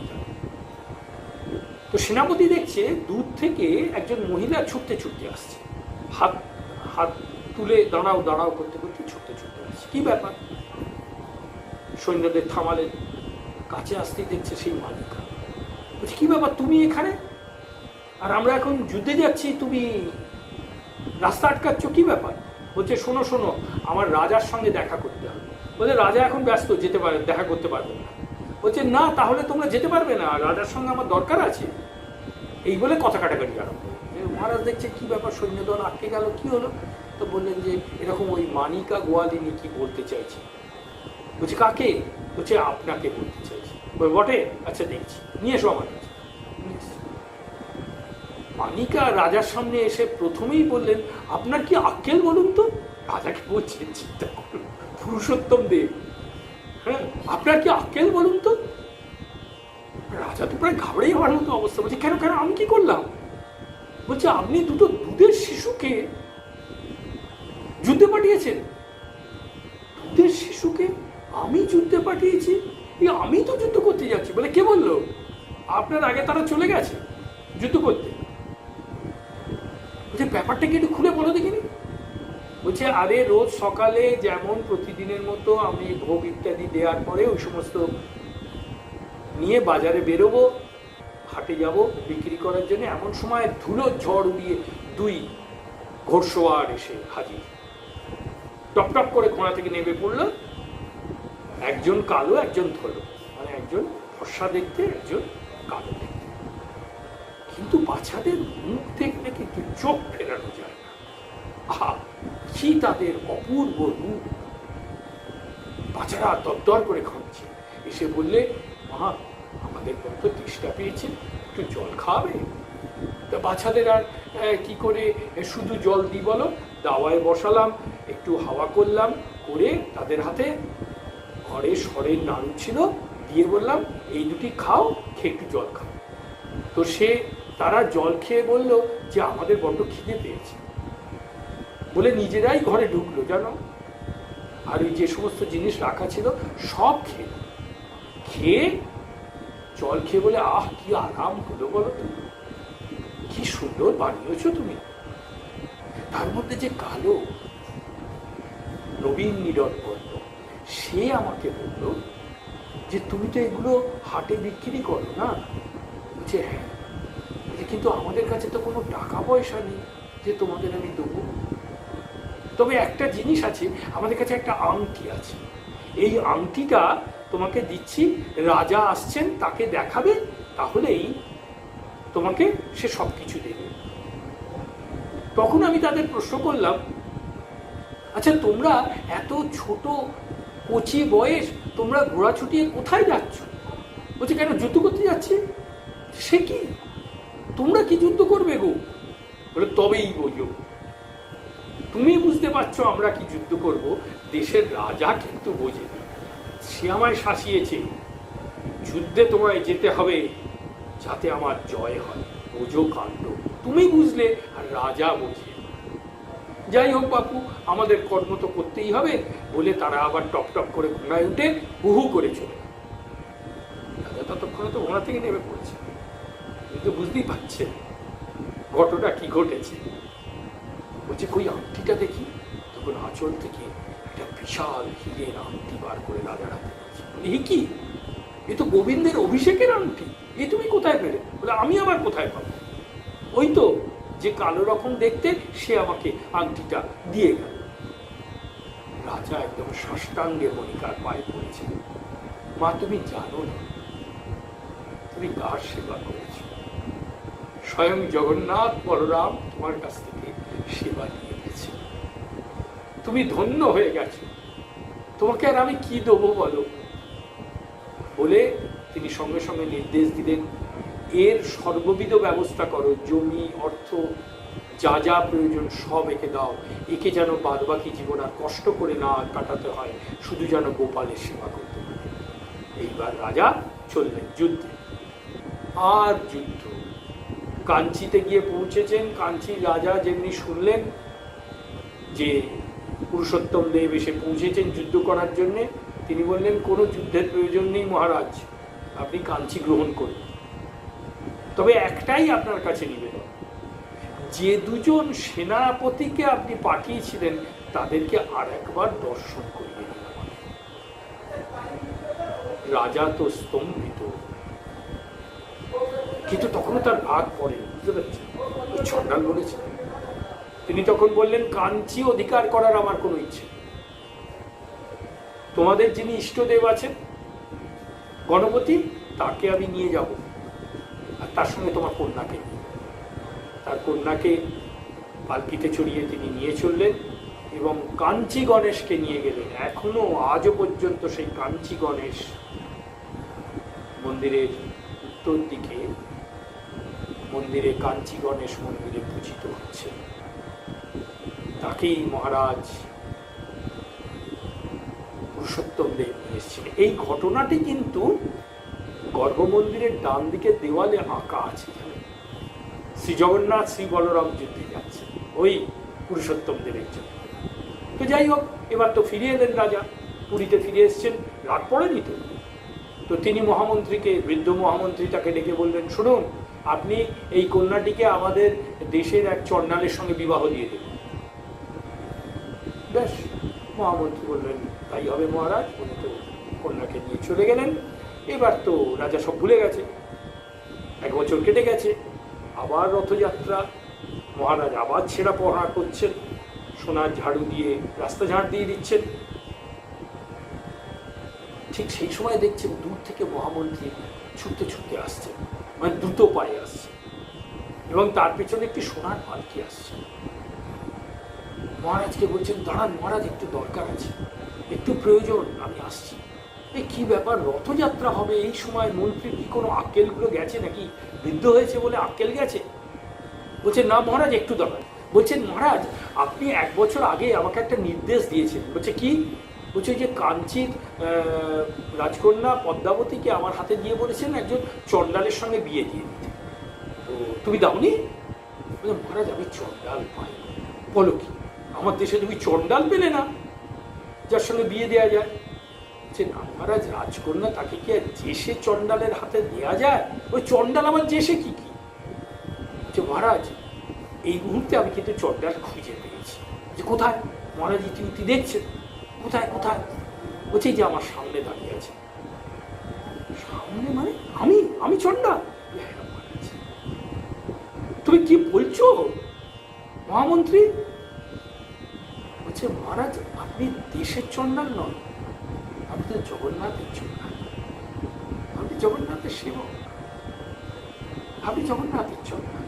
তো সেনাপতি দেখছে দূর থেকে একজন মহিলা ছুটতে ছুটতে আসছে, হাত হাত তুলে দাঁড়াও দাঁড়াও করতে করতে ছুটতে ছুটতে আসছে। কি ব্যাপার? সৈন্যদের থামালেন, কাছে আসতেই দেখছে সেই মালিকা। বলছে, কি ব্যাপার, তুমি এখানে? আর আমরা এখন যুদ্ধে যাচ্ছি, তুমি রাস্তা আটকাচ্ছ, কি ব্যাপার? বলছে শোনো শোনো, আমার রাজার সঙ্গে দেখা করতে হবে। বলছে রাজা এখন ব্যস্ত, যেতে পারে, দেখা করতে পারবে না। বলছে না, তাহলে তোমরা যেতে পারবে না, রাজার সঙ্গে আমার দরকার আছে। এই বলে কথা কাটাকাটি আরম্ভ। মহারাজ দেখছে কি ব্যাপার, সৈন্যদল আটকে গেল, কি হলো? তো বললেন যে এরকম ওই মানিকা গোয়ালিনী কি বলতে চাইছে। বলছে কাকে? বলছে আপনাকে বলতে চাইছে। বটে, আচ্ছা দেখছি, নিয়ে এসো আমার কাছে। মানিকা রাজার সামনে এসে প্রথমেই বললেন আপনার কি আক্কেল বলুন তো? রাজাকে বলছেন, চিন্তা করুন, পুরুষোত্তম দেব, হ্যাঁ, আপনার কি আক্কেল বলুন তো? রাজা তো প্রায় ঘাবড়েই হওয়ার মতো অবস্থা। বলছে কেন কেন, আমি কি করলাম? বলছে আপনি দুটো দুধের শিশুকে যুদ্ধে পাঠিয়েছেন। দুধের শিশুকে আমি যুদ্ধে পাঠিয়েছি? আমি তো যুদ্ধ করতে যাচ্ছি। বলে কে বললো? আপনার আগে তারা চলে গেছে যুদ্ধ করতে। বলছে ব্যাপারটা কি একটু খুলে বলো দেখিনি। বলছে আরে রোজ সকালে যেমন প্রতিদিনের মতো আমি ভোগ ইত্যাদি দেওয়ার পরে ওই সমস্ত নিয়ে বাজারে বেরোবো, হাটে যাব বিক্রি করার জন্য, এমন সময় ধুলো ঝড় উড়িয়ে দুই ঘোড়সওয়ার এসে হাজির। টপ টপ করে ঘোড়া থেকে নেমে পড়লো, একজন কালো একজন ধলো, মানে একজন ফর্সা দেখতে, একজন কালো দেখতে। কিন্তু বাচ্চাদের মুখ দেখলে কিন্তু চোখ ফেরানো যায় না। আহা, কি তাদের অপূর্ব রূপ! বাচ্চারা দরদর করে খাচ্ছে। এসে বললে মা, আমাদের কত তৃষ্ণা পেয়েছে, একটু জল খাওয়াবে? তা বাচ্চাদের আর কি করে শুধু জল দিই বলো? দাওয়ায় বসালাম, একটু হাওয়া করলাম, করে তাদের হাতে ঘরে সরের নাড়ু ছিল, দিয়ে বললাম এই দুটি খাও, খেয়ে একটু জল খাও। তো তারা জল খেয়ে বলল যে আমাদের বড্ড খিদে পেয়েছে, বলে নিজেরাই ঘরে ঢুকলো জানো। আর ওই যে সমস্ত জিনিস রাখা ছিল সব খেয়ে জল খেয়ে বলে আহ কি আরাম হলো বলো তো, কি সুন্দর বানিয়েছ তুমি। তার মধ্যে যে কালো নবীন নীরব করল, সে আমাকে বলল যে তুমি তো এগুলো হাটে বিক্রি করো না? বলছে হ্যাঁ। কিন্তু আমাদের কাছে তো কোনো টাকা পয়সা নেই যে তোমাদের আমি দেবো। তবে একটা জিনিস আছে, আমাদের কাছে একটা আংটি আছে, এই আংটিটা তোমাকে দিচ্ছি, রাজা আসছেন তাকে দেখাবে, তাহলেই তোমাকে সে সব কিছু দেবে। তখন আমি তাদের প্রশ্ন করলাম, আচ্ছা তোমরা এত ছোট কচি বয়স, তোমরা ঘোড়া ছুটিয়ে কোথায় যাচ্ছ? বলছে কেন, যুদ্ধ করতে যাচ্ছি। সে কি, তোমরা কি যুদ্ধ করবে গো? বলে তবেই বোঝো, তুমি বুঝতে পারছো আমরা কি যুদ্ধ করব, দেশের রাজা কিন্তু বোঝে, সে আমায় শাসিয়েছে, যুদ্ধে তোমায় যেতে হবে যাতে আমার জয় হয়। বোঝো কাণ্ড, তুমি বুঝলে আর রাজা বোঝে। যাই হোক বাপু, আমাদের কর্ম তো করতেই হবে, বলে তারা আবার টপ টপ করে ঘোড়ায় উঠে হুহু করে চলে। রাজা ততক্ষণে তো ঘোড়া থেকে নেমে পড়েছে, কিন্তু বুঝতেই পারছে ঘটনা কি ঘটেছে। বলছে কই আংটিটা দেখি। তখন আঁচল থেকে একটা বিশাল হীরের আংটি বার করে রাজার হাতে দিয়েছে। এ কি, এ তো গোবিন্দের অভিষেকের আংটি, এ তুমি কোথায় পেলে? বলে আমি আবার কোথায় পাবো, ওই তো যে কালো রকম দেখতে সে আমাকে আংটিটা দিয়ে গেল। রাজা একদম সাষ্টাঙ্গে মনিকার পায়ে পড়েছে। মা তুমি জানো না, তুমি কার সেবা করেছ? স্বয়ং জগন্নাথ বলরাম তোমার কাছ থেকে সেবা নিয়ে গেছে, তুমি ধন্য হয়ে গেছো, তোমাকে আর আমি কি দেবো বলো? বলে তিনি সঙ্গে সঙ্গে নির্দেশ দিলেন, এর সর্ববিধ ব্যবস্থা করো, জমি অর্থ যা যা প্রয়োজন সব একে দাও, একে যেন বাদবাকি জীবন আর কষ্ট করে না কাটাতে হয়, শুধু যেন গোপালের সেবা করতে পারে। এইবার রাজা চললেন যুদ্ধে। আর যুদ্ধ, কাঞ্চিতে গিয়ে পৌঁছেছেন। কাঞ্চির রাজা যেমনি শুনলেন যে পুরুষোত্তম দেব এসে পৌঁছেছেন যুদ্ধ করার জন্যে, তিনি বললেন কোনো যুদ্ধের প্রয়োজন নেই মহারাজ, আপনি কাঞ্চি গ্রহণ করুন। তবে একটাই আপনার কাছে নিবেদন, যে দুজন সেনাপতিকে আপনি পাঠিয়েছিলেন তাদেরকে আর একবার দর্শন করিয়ে দিন। রাজা তো স্তম্ভিত, কিন্তু তখনও তার ভাগ পড়ে, বুঝতে পারছেন? ছন্ডাল বলেছে তিনি তখন বললেন, কাঞ্চি অধিকার করার আমার কোনো ইচ্ছে নেই। তোমাদের যিনি ইষ্টদেব আছেন গণপতি, তাকে আমি নিয়ে যাব, আর তার সঙ্গে তোমার কন্যাকে, তার কন্যাকে পালকিতে চড়িয়ে তিনি নিয়ে চললেন এবং কাঞ্চি গণেশকে নিয়ে গেলেন। এখনো আজও পর্যন্ত সেই কাঞ্চি গণেশ মন্দিরের উত্তর দিকে মন্দিরে কাঞ্চি গণেশ মন্দিরে পূজিত হচ্ছে। তাকেই মহারাজ পুরুষোত্তম দেব নিয়ে এসেছিলেন। এই ঘটনাটি কিন্তু গর্ভমন্দিরের ডান দিকের দেওয়ালে আঁকা আছে। শ্রী জগন্নাথ শ্রী বলরাম যুদ্ধে যাচ্ছে ওই পুরুষোত্তম দেবের জন্য। তো যাই হোক, এবার তো ফিরে এলেন রাজা, পুরীতে ফিরে এসছেন, রাত পড়েনি তো। তো তিনি মহামন্ত্রীকে, বৃদ্ধ মহামন্ত্রী তাকে ডেকে বললেন, শুনুন, আপনি এই কন্যাটিকে আমাদের দেশের এক চণ্ডালের সঙ্গে বিবাহ দিয়ে দেবেন। বেশ, মহামন্ত্রী বললেন, তাই হবে মহারাজ। উনি তো কন্যাকে নিয়ে চলে গেলেন। এবার তো রাজা সব ভুলে গেছে, 1 বছর কেটে গেছে, আবার রথযাত্রা। মহারাজ আবার ছেঁড়া পহরা করছেন, সোনার ঝাড়ু দিয়ে রাস্তা ঝাড় দিয়ে দিচ্ছেন। ঠিক সেই সময় দেখছেন দূর থেকে মহামন্ত্রী ছুটতে ছুটতে আসছে, মানে দ্রুত পায়ে আসছে, এবং তার পেছনে একটি সোনার পালকি আসছে। মহারাজকে বলছেন, দাঁড়ান মহারাজ, একটু দরকার আছে, একটু প্রয়োজন, আমি আসছি। এই কি ব্যাপার, রথযাত্রা হবে এই সময়, মন্ত্রীর কি কোনো আক্কেলগুলো গেছে নাকি? বৃদ্ধ হয়েছে বলে আক্কেল গেছে? বলছেন, না মহারাজ, একটু দরকার। বলছেন, মহারাজ, আপনি 1 বছর আগে আমাকে একটা নির্দেশ দিয়েছেন। বলছে, কি? বলছে, যে কাঞ্চির রাজকন্যা পদ্মাবতীকে আমার হাতে দিয়ে বলেছেন একজন চণ্ডালের সঙ্গে বিয়ে দিয়ে দিতে। তো তুমি দাওনি? বলছে, মহারাজ, আমি চণ্ডাল পাই। বলো কি, আমার দেশে তুমি চণ্ডাল পেলে না যার সঙ্গে বিয়ে দেওয়া যায়? যে না মহারাজ, রাজকন্যা তাকে কি আর দেশে চণ্ডালের হাতে দেওয়া যায়? ওই চণ্ডাল আমার দেশে কি কি? যে মহারাজ, এই মুহূর্তে আমি কিন্তু চণ্ডাল খুঁজে পেয়েছি। যে কোথায়? মহারাজ, ইতিমধ্যে দেখছেন। কোথায় কোথায়? বলছি, যে আমার সামনে দাঁড়িয়ে আছে। সামনে মানে আমি চণ্ডাল? হ্যাঁ মহারাজ। তুমি কি বলছো মহামন্ত্রী? বলছে, মহারাজ, আপনি দেশের চণ্ডাল নন, আপনি তো জগন্নাথের চণ্ডাল, আপনি জগন্নাথের সেবক, আপনি জগন্নাথের চণ্ডাল।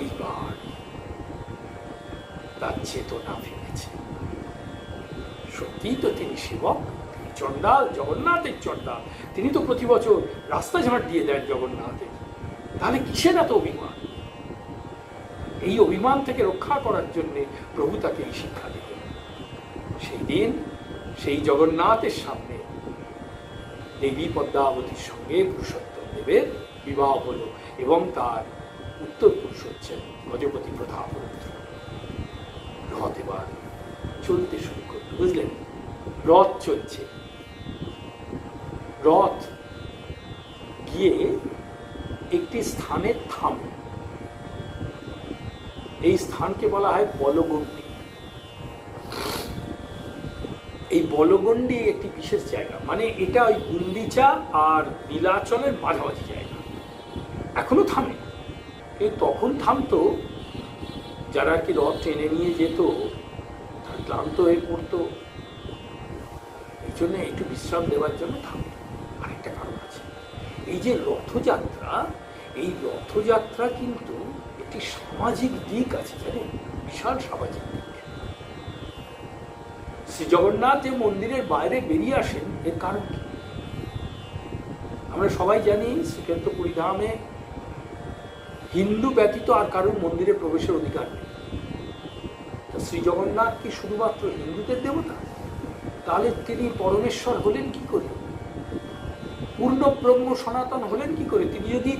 এইবার তার চেতনা ফিরেছে। সত্যিই তো তিনি সেবক, তিনি চণ্ডাল, জগন্নাথের চণ্ডাল। তিনি তো প্রতি বছর রাস্তা ঝাঁট দিয়ে দেন জগন্নাথের। তাহলে কিসের এত অভিমান? এই অভিমান থেকে রক্ষা করার জন্য প্রভু তাকে এই শিক্ষা দিলেন। সেই দিন সেই জগন্নাথের সামনে দেবী পদ্মাবতীর সঙ্গে পুরুষোত্তম দেবের বিবাহ হলো, এবং তার উত্তর পুরুষ হচ্ছেন গজপতি প্রতাপ। রথ এবার চলতে শুরু করল, বুঝলেন? রথ চলছে, রথ গিয়ে একটি স্থানে থামে। এই স্থানকে বলা হয় বলগণ্ডি। এই বলগণ্ডি একটি বিশেষ জায়গা, মানে এটা ওই গুন্ডিচা আর নীলাচলের মাঝামাঝি জায়গা। এখনো থামে, কিন্তু তখন থামতো যারা আর কি রথ টেনে নিয়ে যেত, তার ক্লান্ত হয়ে পড়তো, এই জন্য একটু বিশ্রাম দেওয়ার জন্য থামতো। আরেকটা কারণ আছে, এই যে রথযাত্রা, এই রথযাত্রা কিন্তু একটি সামাজিক দিক আছে, জানেন? বিশাল সামাজিক দিক। শ্রী জগন্নাথ যে মন্দিরের বাইরে বেরিয়ে আসেন, এর কারণ কি? আমরা সবাই জানি শ্রীক্ষেত্র পুরীধামে হিন্দু ব্যতীত আর কারোর মন্দিরে প্রবেশের অধিকার নেই। শ্রী জগন্নাথ কি শুধুমাত্র হিন্দুদের দেবতা? তাহলে তিনি পরমেশ্বর হলেন কি করে? পূর্ণ ব্রহ্ম সনাতন হলেন কি করে? তিনি যদি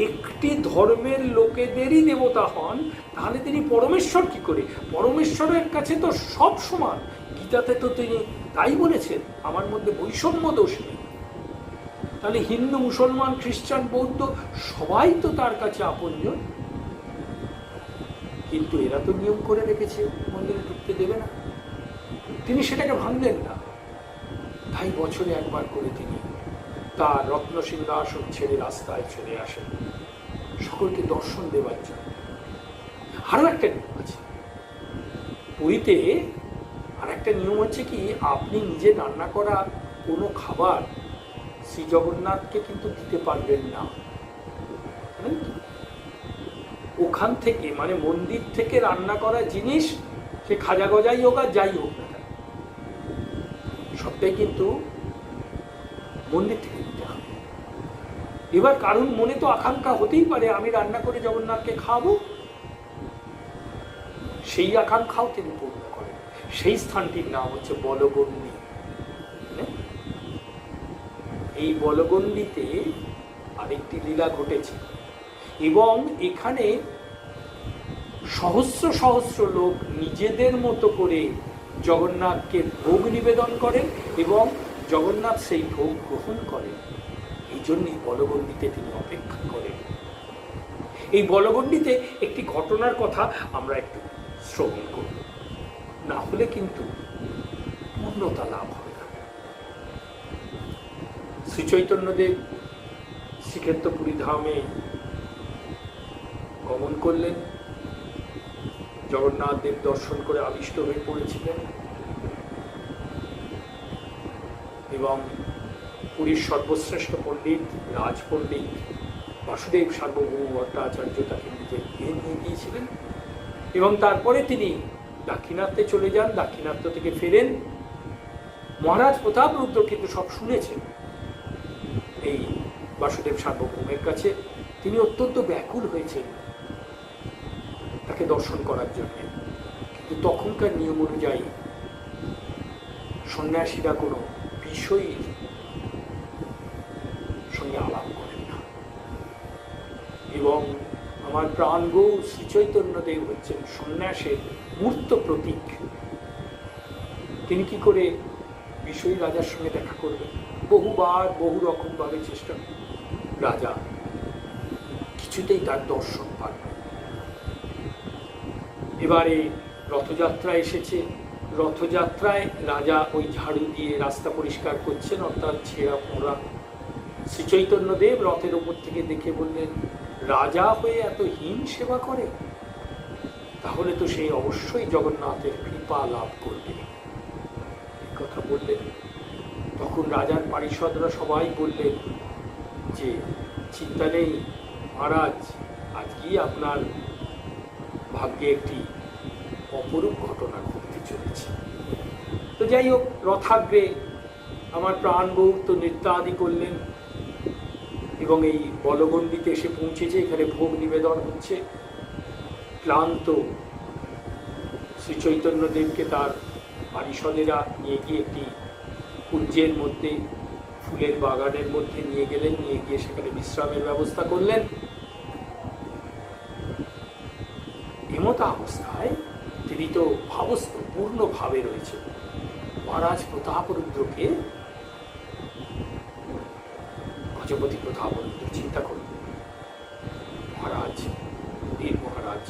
একটি ধর্মের লোকেদেরই দেবতা হন, তাহলে তিনি পরমেশ্বর কি করে? পরমেশ্বরের কাছে তো সব সমান। গীতাতে তো তিনি তাই বলেছেন, আমার মধ্যে বৈষম্য দোষ নেই। তাহলে হিন্দু, মুসলমান, খ্রিস্টান, বৌদ্ধ সবাই তো তার কাছে আপনজন। কিন্তু এরা তো নিয়ম করে রেখেছে, মন্দিরে ঢুকতে দেবে না। তিনি সেটাকে ভাঙলেন না। তাই বছরে একবার করে তিনি তার রত্ন সিংহাসন ছেড়ে রাস্তায় চলে আসেন সকলকে দর্শন দেওয়ার জন্য। আরো একটা নিয়ম আছে, পুরীতে আর একটা নিয়ম হচ্ছে কি, আপনি নিজে রান্না করা কোনো খাবার শ্রী জগন্নাথকে কিন্তু দিতে পারবেন না। ওখান থেকে মানে মন্দির থেকে রান্না করা জিনিস, সে খাজা গজাই হোক আর যাই হোক না, সবটাই কিন্তু মন্দির থেকে দিতে হবে। এবার কারণ মনে তো আকাঙ্ক্ষা হতেই পারে আমি রান্না করে জগন্নাথকে খাওয়াবো, সেই আকাঙ্ক্ষাও তিনি পূর্ণ করেন। সেই স্থানটির নাম হচ্ছে বলগণ্ডী। এই বলগণ্ডীতে আরেকটি লীলা ঘটেছে এবং এখানে সহস্র সহস্র লোক নিজেদের মতো করে জগন্নাথকে ভোগ নিবেদন করেন এবং জগন্নাথ সেই ভোগ গ্রহণ করেন। এই জন্যই বলগণ্ডীতে তিনি অপেক্ষা করেন। এই বলগণ্ডীতে একটি ঘটনার কথা আমরা একটু শ্রবণ করব, না হলে কিন্তু পূর্ণতা লাভ হবে না। শ্রী চৈতন্যদেব শ্রীক্ষেত্রপুরী ধামে গমন করলেন। জগন্নাথ দেব দর্শন করে আবিষ্ট হয়ে পড়েছিলেন এবং পুরীর সর্বশ্রেষ্ঠ পণ্ডিত রাজপণ্ডিত বাসুদেব সার্বভৌম ভট্টাচার্য তাকে নিজের গৃহে নিয়ে গিয়েছিলেন এবং তারপরে তিনি দাক্ষিণাত্যে চলে যান। দাক্ষিণাত্য থেকে ফেরেন। মহারাজ প্রতাপরুদ্র কিন্তু সব শুনেছেন এই বাসুদেব সার্বভৌমের কাছে। তিনি অত্যন্ত ব্যাকুল হয়েছেন তাকে দর্শন করার জন্য, কিন্তু তখনকার নিয়ম অনুযায়ী সন্ন্যাসীরা কোনো বিষয়ের সঙ্গে আলাপ করেন না এবং আমার প্রাণগৌ শ্রী চৈতন্যদেব হচ্ছেন সন্ন্যাসের মূর্ত প্রতীক। তিনি কি করে বিষয়ী রাজার সঙ্গে দেখা করবেন? বহুবার বহু রকম ভাবে চেষ্টা, রাজা কিছুতেই তার দর্শন পান না। এবারে রথযাত্রা এসেছে। রথযাত্রায় রাজা ওই ঝাড়ু দিয়ে রাস্তা পরিষ্কার করছেন, অর্থাৎ ছেঁড়া পোড়া। শ্রী চৈতন্যদেব রথের ওপর থেকে দেখে বললেন, রাজা হয়ে এত হীন সেবা করে, তাহলে তো সেই অবশ্যই জগন্নাথের কৃপা লাভ করবে। এই কথা বললেন। তখন রাজার পারিষদরা সবাই বললেন যে চিন্তা নেই মহারাজ, আজকেই আপনার ভাগ্যে একটি অপরূপ ঘটনা ঘটতে চলেছে। তো যাই হোক, রথাগ্রে আমার প্রাণ গৌর তো নৃত্যাদি করলেন এবং এই বলগণ্ডীতে এসে পৌঁছেছে। এখানে ভোগ নিবেদন হচ্ছে। ক্লান্ত শ্রী চৈতন্যদেবকে তার পারিষদেরা নিয়ে গিয়ে একটি কুঞ্জের মধ্যে, ফুলের বাগানের মধ্যে নিয়ে গেলেন। নিয়ে গিয়ে সেখানে বিশ্রামের ব্যবস্থা করলেন। এমতা অবস্থায় তিনি তো ভাবস্থ, পূর্ণ ভাবে রয়েছে। মহারাজ প্রতাপরুদ্রকে, গজপতি প্রতাপরুদ্র চিন্তা করুন, মহারাজ বীর মহারাজ,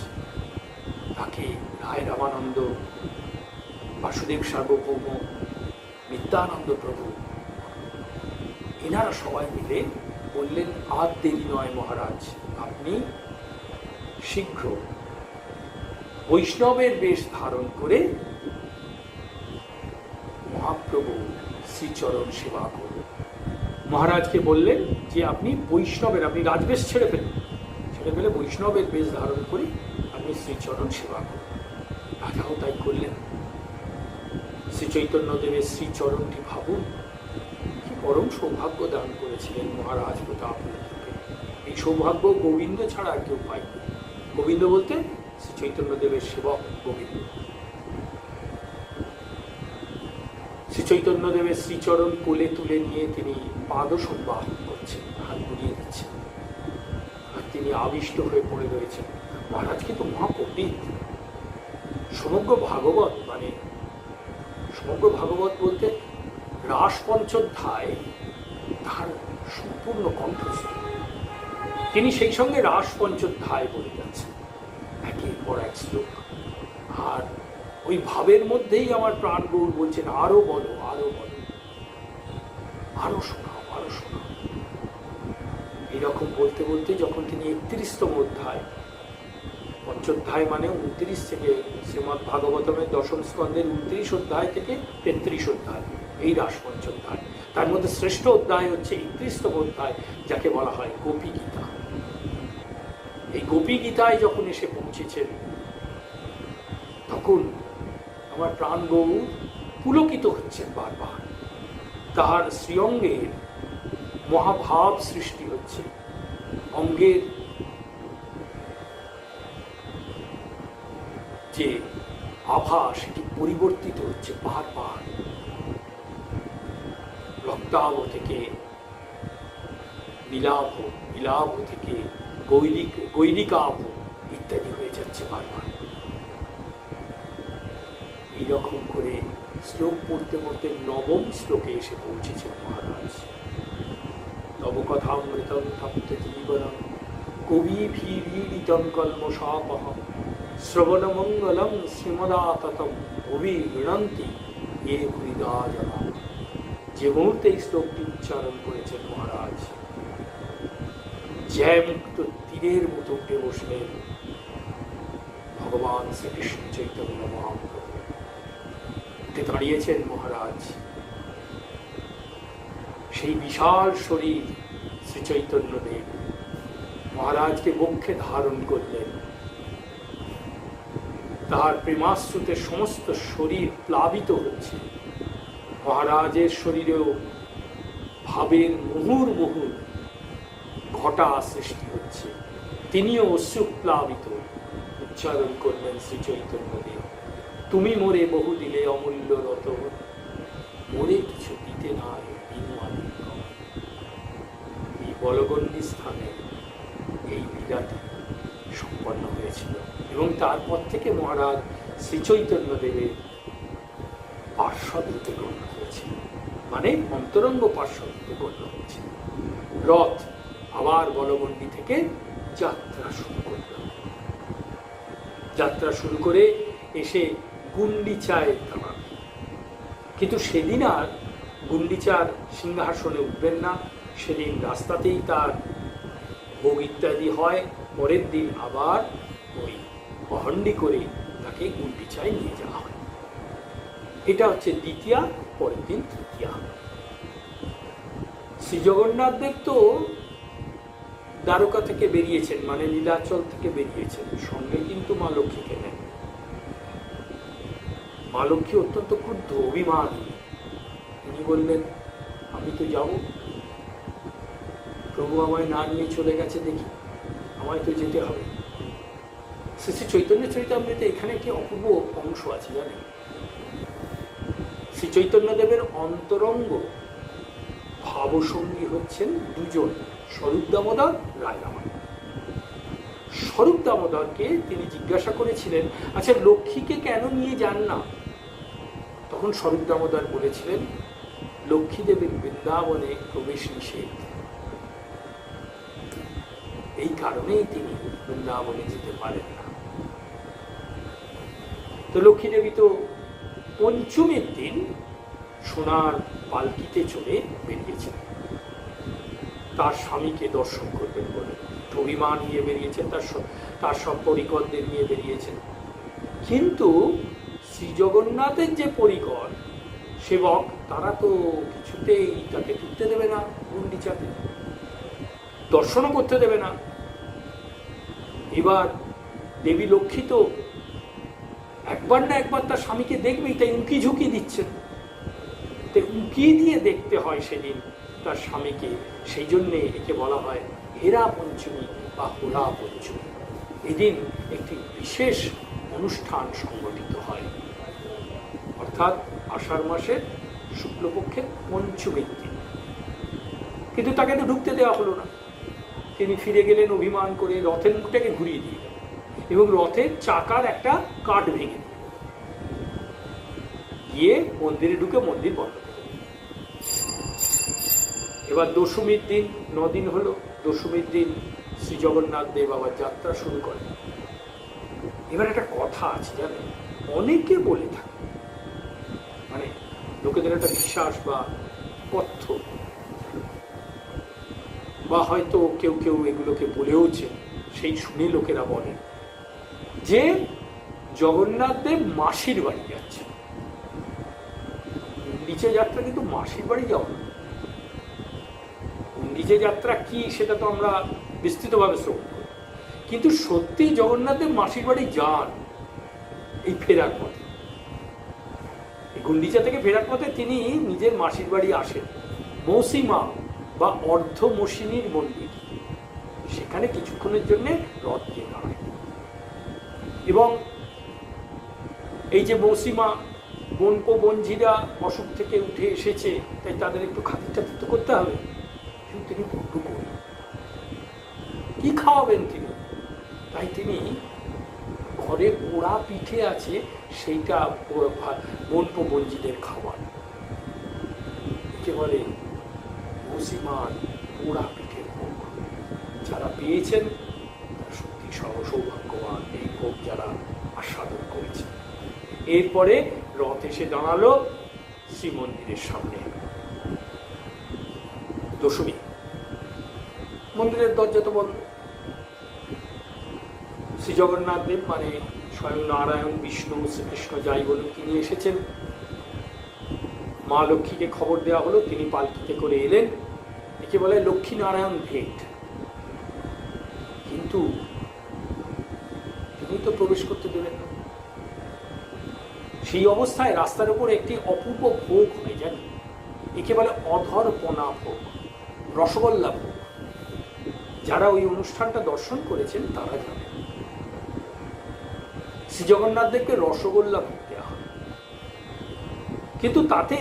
তাকে রায় রামানন্দ, বাসুদেব সার্বভৌম, নিত্যানন্দ প্রভু, এনারা সবাই মিলে বললেন, আর দেরি নয় মহারাজ, আপনি শীঘ্র বৈষ্ণবের বেশ ধারণ করে মহাপ্রভু শ্রীচরণ সেবা করুন। মহারাজকে বললেন যে আপনি বৈষ্ণবের, আপনি রাজবেশ ছেড়ে ফেলে বৈষ্ণবের বেশ ধারণ করে আপনি শ্রীচরণ সেবা করুন। রাজাও তাই করলেন। শ্রী চৈতন্যদেবের শ্রীচরণটি ভাবুন, কি পরম সৌভাগ্য দান করেছিলেন মহারাজ প্রতাপরুদ্রকে। এই সৌভাগ্য গোবিন্দ ছাড়া আর কেউ পায়নি। গোবিন্দ বলতে শ্রী চৈতন্যদেবের সেবক গোবিন্দ। শ্রী চৈতন্যদেবের শ্রীচরণ কোলে তুলে নিয়ে তিনি পাদ সংবাহন করছেন, হাত বুলিয়ে দিচ্ছেন, আর তিনি আবিষ্ট হয়ে পড়ে রয়েছেন। মহারাজ কিন্তু মহাপণ্ডিত। সমগ্র ভাগবত, মানে সমগ্র ভাগবত বলতে রাস পঞ্চোধ্যায় তার সম্পূর্ণ কণ্ঠস্থ। তিনি সেই সঙ্গে রাস পঞ্চোধ্যায় বলে যাচ্ছেন একের পর এক শ্লোক। আর ওই ভাবের মধ্যেই আমার প্রাণ গৌর বলছেন, আরো বলো, আরো বলো, আরো শোনাও, আরো শোনাও। এইরকম বলতে বলতে যখন তিনি 31তম অধ্যায় পঞ্চ পঞ্চোধ্যায় মানে 29 থেকে, শ্রীমদ্ ভাগবতমের দশম স্কন্ধের 29 অধ্যায় থেকে 33 অধ্যায়, এই রাস পঞ্চোধ্যায়। তার মধ্যে শ্রেষ্ঠ অধ্যায় হচ্ছে 31তম অধ্যায়, যাকে বলা হয় গোপী গীতা। এই গোপী গীতায় যখন এসে পৌঁছেছেন, তখন আমার প্রাণ গৌর পুলকিত হচ্ছেন বারবার। তাহার শ্রীঅঙ্গের মহাভাব সৃষ্টি হচ্ছে, অঙ্গের যে আভা সেটি পরিবর্তিত হচ্ছে বারবার। রক্তাভ থেকে নীলাভ, নীলাভ থেকে গৈরিকাভ ইত্যাদি হয়ে যাচ্ছে বারবার। এইরকম করে শ্লোক পড়তে পড়তে নবম শ্লোকে এসে পৌঁছেছেন মহারাজ। তব কথামৃতং তপ্ত জীবনম কবিভিরীড়িতং কল্মষাপহম শ্রবণমঙ্গলম শ্রীমদাততম ভুবি গৃণন্তি এ হৃদা জনা। যে মুহূর্তে এই শ্লোকটি উচ্চারণ করেছেন মহারাজ, জ্যামুক্ত তীরের মতো উঠে বসলেন ভগবান শ্রীকৃষ্ণ চৈতন্য মহাপ্রভু। উঠে দাঁড়িয়েছেন মহারাজ। সেই বিশাল শরীর শ্রী চৈতন্যদেব মহারাজকে বক্ষে ধারণ করলেন। তাহার প্রেমাশ্রুতে সমস্ত শরীর প্লাবিত হচ্ছে। মহারাজের শরীরেও ভাবের মুহুর মুহুর ঘটা সৃষ্টি হচ্ছে। তিনিও অশ্রুপ্লাবিত। উচ্চারণ করলেন শ্রী চৈতন্যদেব, তুমি মোরে বহু দিলে অমূল্য রতন, মোরে কিছু দিতে নাই বিনু আলিঙ্গ। এই বলগণ্ডী স্থানে এই লীলাটি সম্পন্ন হয়েছিল এবং তারপর থেকে মহারাজ শ্রী চৈতন্যদেবের পার্শ্বদূতে গণ্য হয়েছিল, মানে অন্তরঙ্গ পার্শ্বদূতে গণ্য হয়েছিল। রথ আবার বলগণ্ডী থেকে যাত্রা শুরু করল। যাত্রা শুরু করে এসে গুন্ডিচায় দাঁড়াবে, কিন্তু সেদিন আর গুন্ডিচার সিংহাসনে উঠবেন না। সেদিন রাস্তাতেই তার ভোগ ইত্যাদি হয়। পরের দিন আবার ওই পহণ্ডি করে তাকে গুন্ডিচায় নিয়ে যাওয়া হয়। এটা হচ্ছে দ্বিতীয়া, পরের দিন তৃতীয়া। শ্রী জগন্নাথ দেব তো দ্বারকা থেকে বেরিয়েছেন, মানে নীলাচল থেকে বেরিয়েছেন, সঙ্গে কিন্তু মা লক্ষ্মীকে নেন। মা লক্ষ্মী অত্যন্ত ক্রুদ্ধ, অভিমানী। তিনি বললেন, আমি তো যাব, প্রভু আমায় না নিয়ে চলে গেছে, দেখি আমায় তো যেতে হবে। শ্রী শ্রী চৈতন্য চরিতামৃতে এখানে একটি অপূর্ব অংশ আছে, জানেন? শ্রী চৈতন্যদেবের অন্তরঙ্গ ভাবসঙ্গী হচ্ছেন দুজন, স্বরূপ দামোদর, রায় রামায়ণ। স্বরূপ দামোদরকে তিনি জিজ্ঞাসা করেছিলেন, আচ্ছা লক্ষ্মীকে কেন নিয়ে যান না? তখন স্বরূপ দামোদর বলেছিলেন, লক্ষ্মীদেবের বৃন্দাবনে প্রবেশ নিষেধ, এই কারণেই তিনি বৃন্দাবনে যেতে পারেন না। তো লক্ষ্মী দেবী তো পঞ্চমীর দিন সোনার পালকিতে চড়ে বেরিয়েছেন তার স্বামীকে দর্শন করবেন বলে। অভিমান নিয়ে বেরিয়েছেন, তার সব পরিকরদের নিয়ে বেরিয়েছেন। কিন্তু শ্রী জগন্নাথের যে পরিকর সেবক, তারা তো কিছুতেই তাকে ঢুকতে দেবে না, গুন্ডিচাতে দর্শনও করতে দেবে না। এবার দেবী লক্ষ্মী তো একবার না একবার তার স্বামীকে দেখবেই, তাই উঁকি ঝুঁকি দিচ্ছেন। তাই উঁকি দিয়ে দেখতে হয় সেদিন তার স্বামীকে। সেই জন্যে একে বলা হয় হেরা পঞ্চমী বা হোরা পঞ্চমী। এদিন একটি বিশেষ অনুষ্ঠান সংগঠিত হয়, অর্থাৎ আষাঢ় মাসের শুক্লপক্ষের পঞ্চমীর দিন। কিন্তু তাকে তো ঢুকতে দেওয়া হলো না। তিনি ফিরে গেলেন অভিমান করে, রথের মুখটাকে ঘুরিয়ে দিয়ে এবং রথের চাকার একটা কাঠ ভেঙে গিয়ে মন্দিরে ঢুকে মন্দির বন্ধ করে। এবার দশমীর দিন, 9 দিন হলো, দশমীর দিন শ্রী জগন্নাথ দেব আবার যাত্রা শুরু করেন। এবার একটা কথা আছে, জানেন, অনেকে বলে থাকে, মানে লোকেদের একটা বিশ্বাস বা কথ্য, বা হয়তো কেউ কেউ এগুলোকে বলেওছে, সেই শুনে লোকেরা বলেন যে জগন্নাথ দেব মাসির বাড়ি যাচ্ছে। গুন্ডিচা যাত্রা কিন্তু মাসির বাড়ি যাওয়া না। গুন্ডিচা যাত্রা কি সেটা তো আমরা বিস্তৃতভাবে শ্রবণ করি, কিন্তু সত্যি জগন্নাথ দেব মাসির বাড়ি যান এই ফেরার পথে। গুন্ডিচা থেকে ফেরার পথে তিনি নিজের মাসির বাড়ি আসেন, মৌসিমা বা অর্ধমোসিনীর মন্দির। সেখানে কিছুক্ষণের জন্য রথ গিয়ে দাঁড়ায় এবং এই যে মৌসিমা বনপো বঞ্ঝিরা অসুখ থেকে উঠে এসেছে, তাই তাদের একটু খাতির টাতির করতে হবে। কিন্তু তিনি বড্ড করেন, কি খাওয়াবেন তিনি? তাই তিনি ঘরে পোড়া পিঠে আছে, সেইটা বনপো বঞ্ঝিদের খাবার। একেবারে মৌসিমার পোড়া পিঠে ভোগ যারা পেয়েছেন তারা সত্যি সৌভাগ্যবান, এই ভোগ যারা আস্বাদন করেছেন। এরপরে রথ এসে দাঁড়ালো শ্রীমন্দিরের সামনে। দশমী, মন্দিরের দরজা তো বন্ধ। শ্রী জগন্নাথ দেব মানে স্বয়ং নারায়ণ, বিষ্ণু, শ্রীকৃষ্ণ যাই বলুন তিনি এসেছেন। মা লক্ষ্মীকে খবর দেওয়া হলো, তিনি পালকিতে করে এলেন। একে বলে লক্ষ্মী নারায়ণ ভেট। কিন্তু তিনি তো প্রবেশ করতে দেবেন না। সেই অবস্থায় রাস্তার উপর একটি অপূর্ব ভোগ হয়, জানি, একে বলে অধরপনা ভোগ, রসগোল্লা ভোগ। যারা ওই অনুষ্ঠানটা দর্শন করেছেন তারা জানেন শ্রী জগন্নাথ দেবকে রসগোল্লা ভোগ দেওয়া হয়। কিন্তু তাতে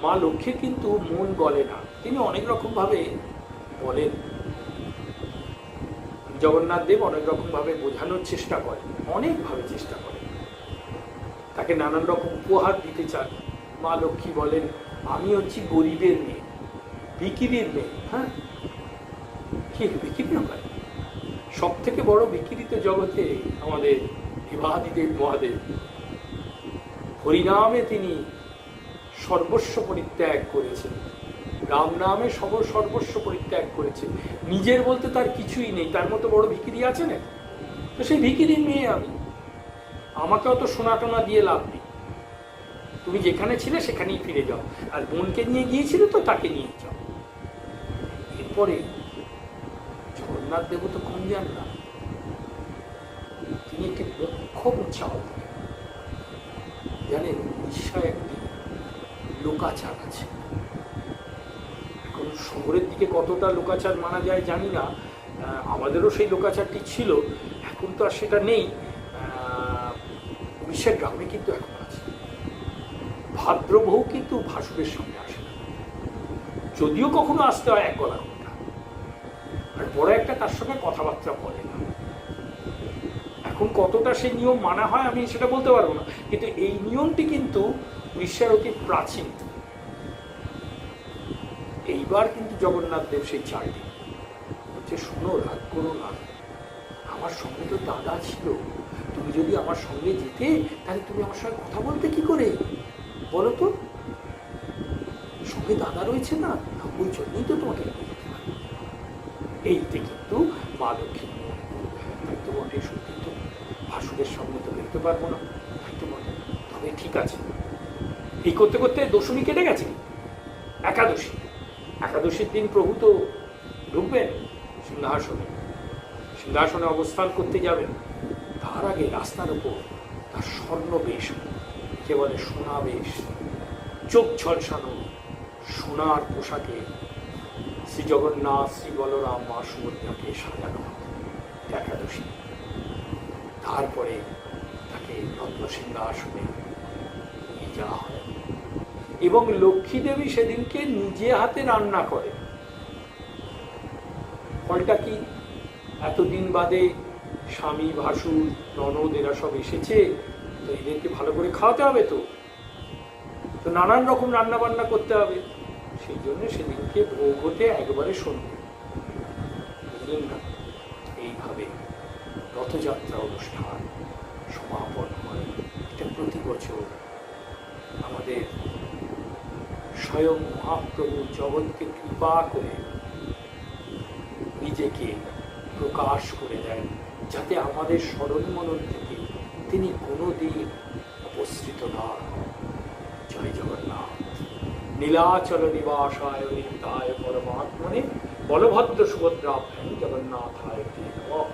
মা লক্ষ্মীর কিন্তু মন গলে না। তিনি অনেক রকম ভাবে বলেন, জগন্নাথ দেব অনেক রকম ভাবে বোঝানোর চেষ্টা করেন, অনেকভাবে চেষ্টা করেন, তাকে নানান রকম উপহার দিতে চান। মা লক্ষ্মী বলেন, আমি হচ্ছি গরিবের মেয়ে, ভিখিরির মেয়ে। হ্যাঁ, কি ভিখিরি হয়? সব থেকে বড় ভিখিরি তো জগতে আমাদের দেবাদিদেব মহাদেব। হরিনামে তিনি সর্বস্ব পরিত্যাগ করেছেন, রাম নামে সর্বস্ব পরিত্যাগ করেছেন। নিজের বলতে তার কিছুই নেই, তার মতো বড় ভিখিরি আছে না? তো সেই ভিখিরির মেয়ে আমি, আমাকে অত সোনা টোনা দিয়ে লাভ নেই। তুমি যেখানে ছিলে সেখানেই ফিরে যাও, আর বোনকে নিয়ে গিয়েছিলে তো তাকে নিয়ে যাও। এরপরে জগন্নাথ দেব তো কম যান না, তিনি একটি মোক্ষম চাল জানেন। উড়িষ্যায় একটি লোকাচার আছে। এখন শহরের দিকে কতটা লোকাচার মানা যায় জানি না, আমাদেরও সেই লোকাচারটি ছিল, এখন তো আর সেটা নেই। উড়িষ্যার গ্রামে কিন্তু এখন আছে। ভাদ্র বউ কিন্তু ভাসুরের সামনে আসে না, যদিও কখনো আসতে হয় এক গলা ঘন্টা, আর বড় একটা তার সঙ্গে কথাবার্তা বলে না। এখন কতটা সেই নিয়ম মানা হয় আমি সেটা বলতে পারবো না, কিন্তু এই নিয়মটি কিন্তু উড়িষ্যার অতি প্রাচীন। এইবার কিন্তু জগন্নাথ দেব সেই চালটি হচ্ছে, শোনো, রাগ করো না, আমার সঙ্গে তো দাদা ছিল, তুমি যদি আমার সঙ্গে যেতে তাহলে তুমি আমার সঙ্গে কথা বলতে কি করে বলো তো? সঙ্গে দাদা রয়েছে না, ওই জন্যই তো তোমাকে এইতে কিন্তু মা লক্ষ্মী তাই তো বটে, সত্যি তো ভাসুরের সঙ্গে তো দেখতে পারবো না, তাই তো বটে। তবে ঠিক আছে। এই করতে করতে দশমী কেটে গেছে। একাদশী, একাদশীর দিন প্রভু তো ঢুকবেন সিংহাসনে, সিংহাসনে অবস্থান করতে যাবেন। তার আগে রাস্তার উপর তার স্বর্ণ বেশ, কে বলে সোনা বেশ, চোখ ঝলসানো সোনার পোশাকে শ্রী জগন্নাথ, শ্রী বলরাম, মা সুভদ্রাকে সাজানো হবে একাদশী। তারপরে তাকে রত্ন সিংহাসনে নিয়ে যাওয়া হয় এবং লক্ষ্মী দেবী সেদিনকে নিজে হাতে রান্না করে। ফলটা কি? এতদিন বাদে স্বামী, ভাসুর, ননদ এরা সব এসেছে, তো এদেরকে ভালো করে খাওয়াতে হবে, তো নানান রকম রান্না বান্না করতে হবে। সেই জন্য সেদিনকে ভোগ হতে একবারে সন্ধে, বুঝলেন না? এইভাবে রথযাত্রা অনুষ্ঠান সমাপন হয়। এটা প্রতি বছর আমাদের স্বয়ং মহাপ্রভু জগৎকে কৃপা করে নিজেকে প্রকাশ করে দেন, যাতে আমাদের স্মরণ মনন থেকে তিনি কোনোদিন অপসৃত না। জয় জগন্নাথ। নীলাচল নিবাসায় নিত্যায় পরমাত্মনে বলভদ্র সুভদ্রাভ্যাং জগন্নাথায় তে নমঃ।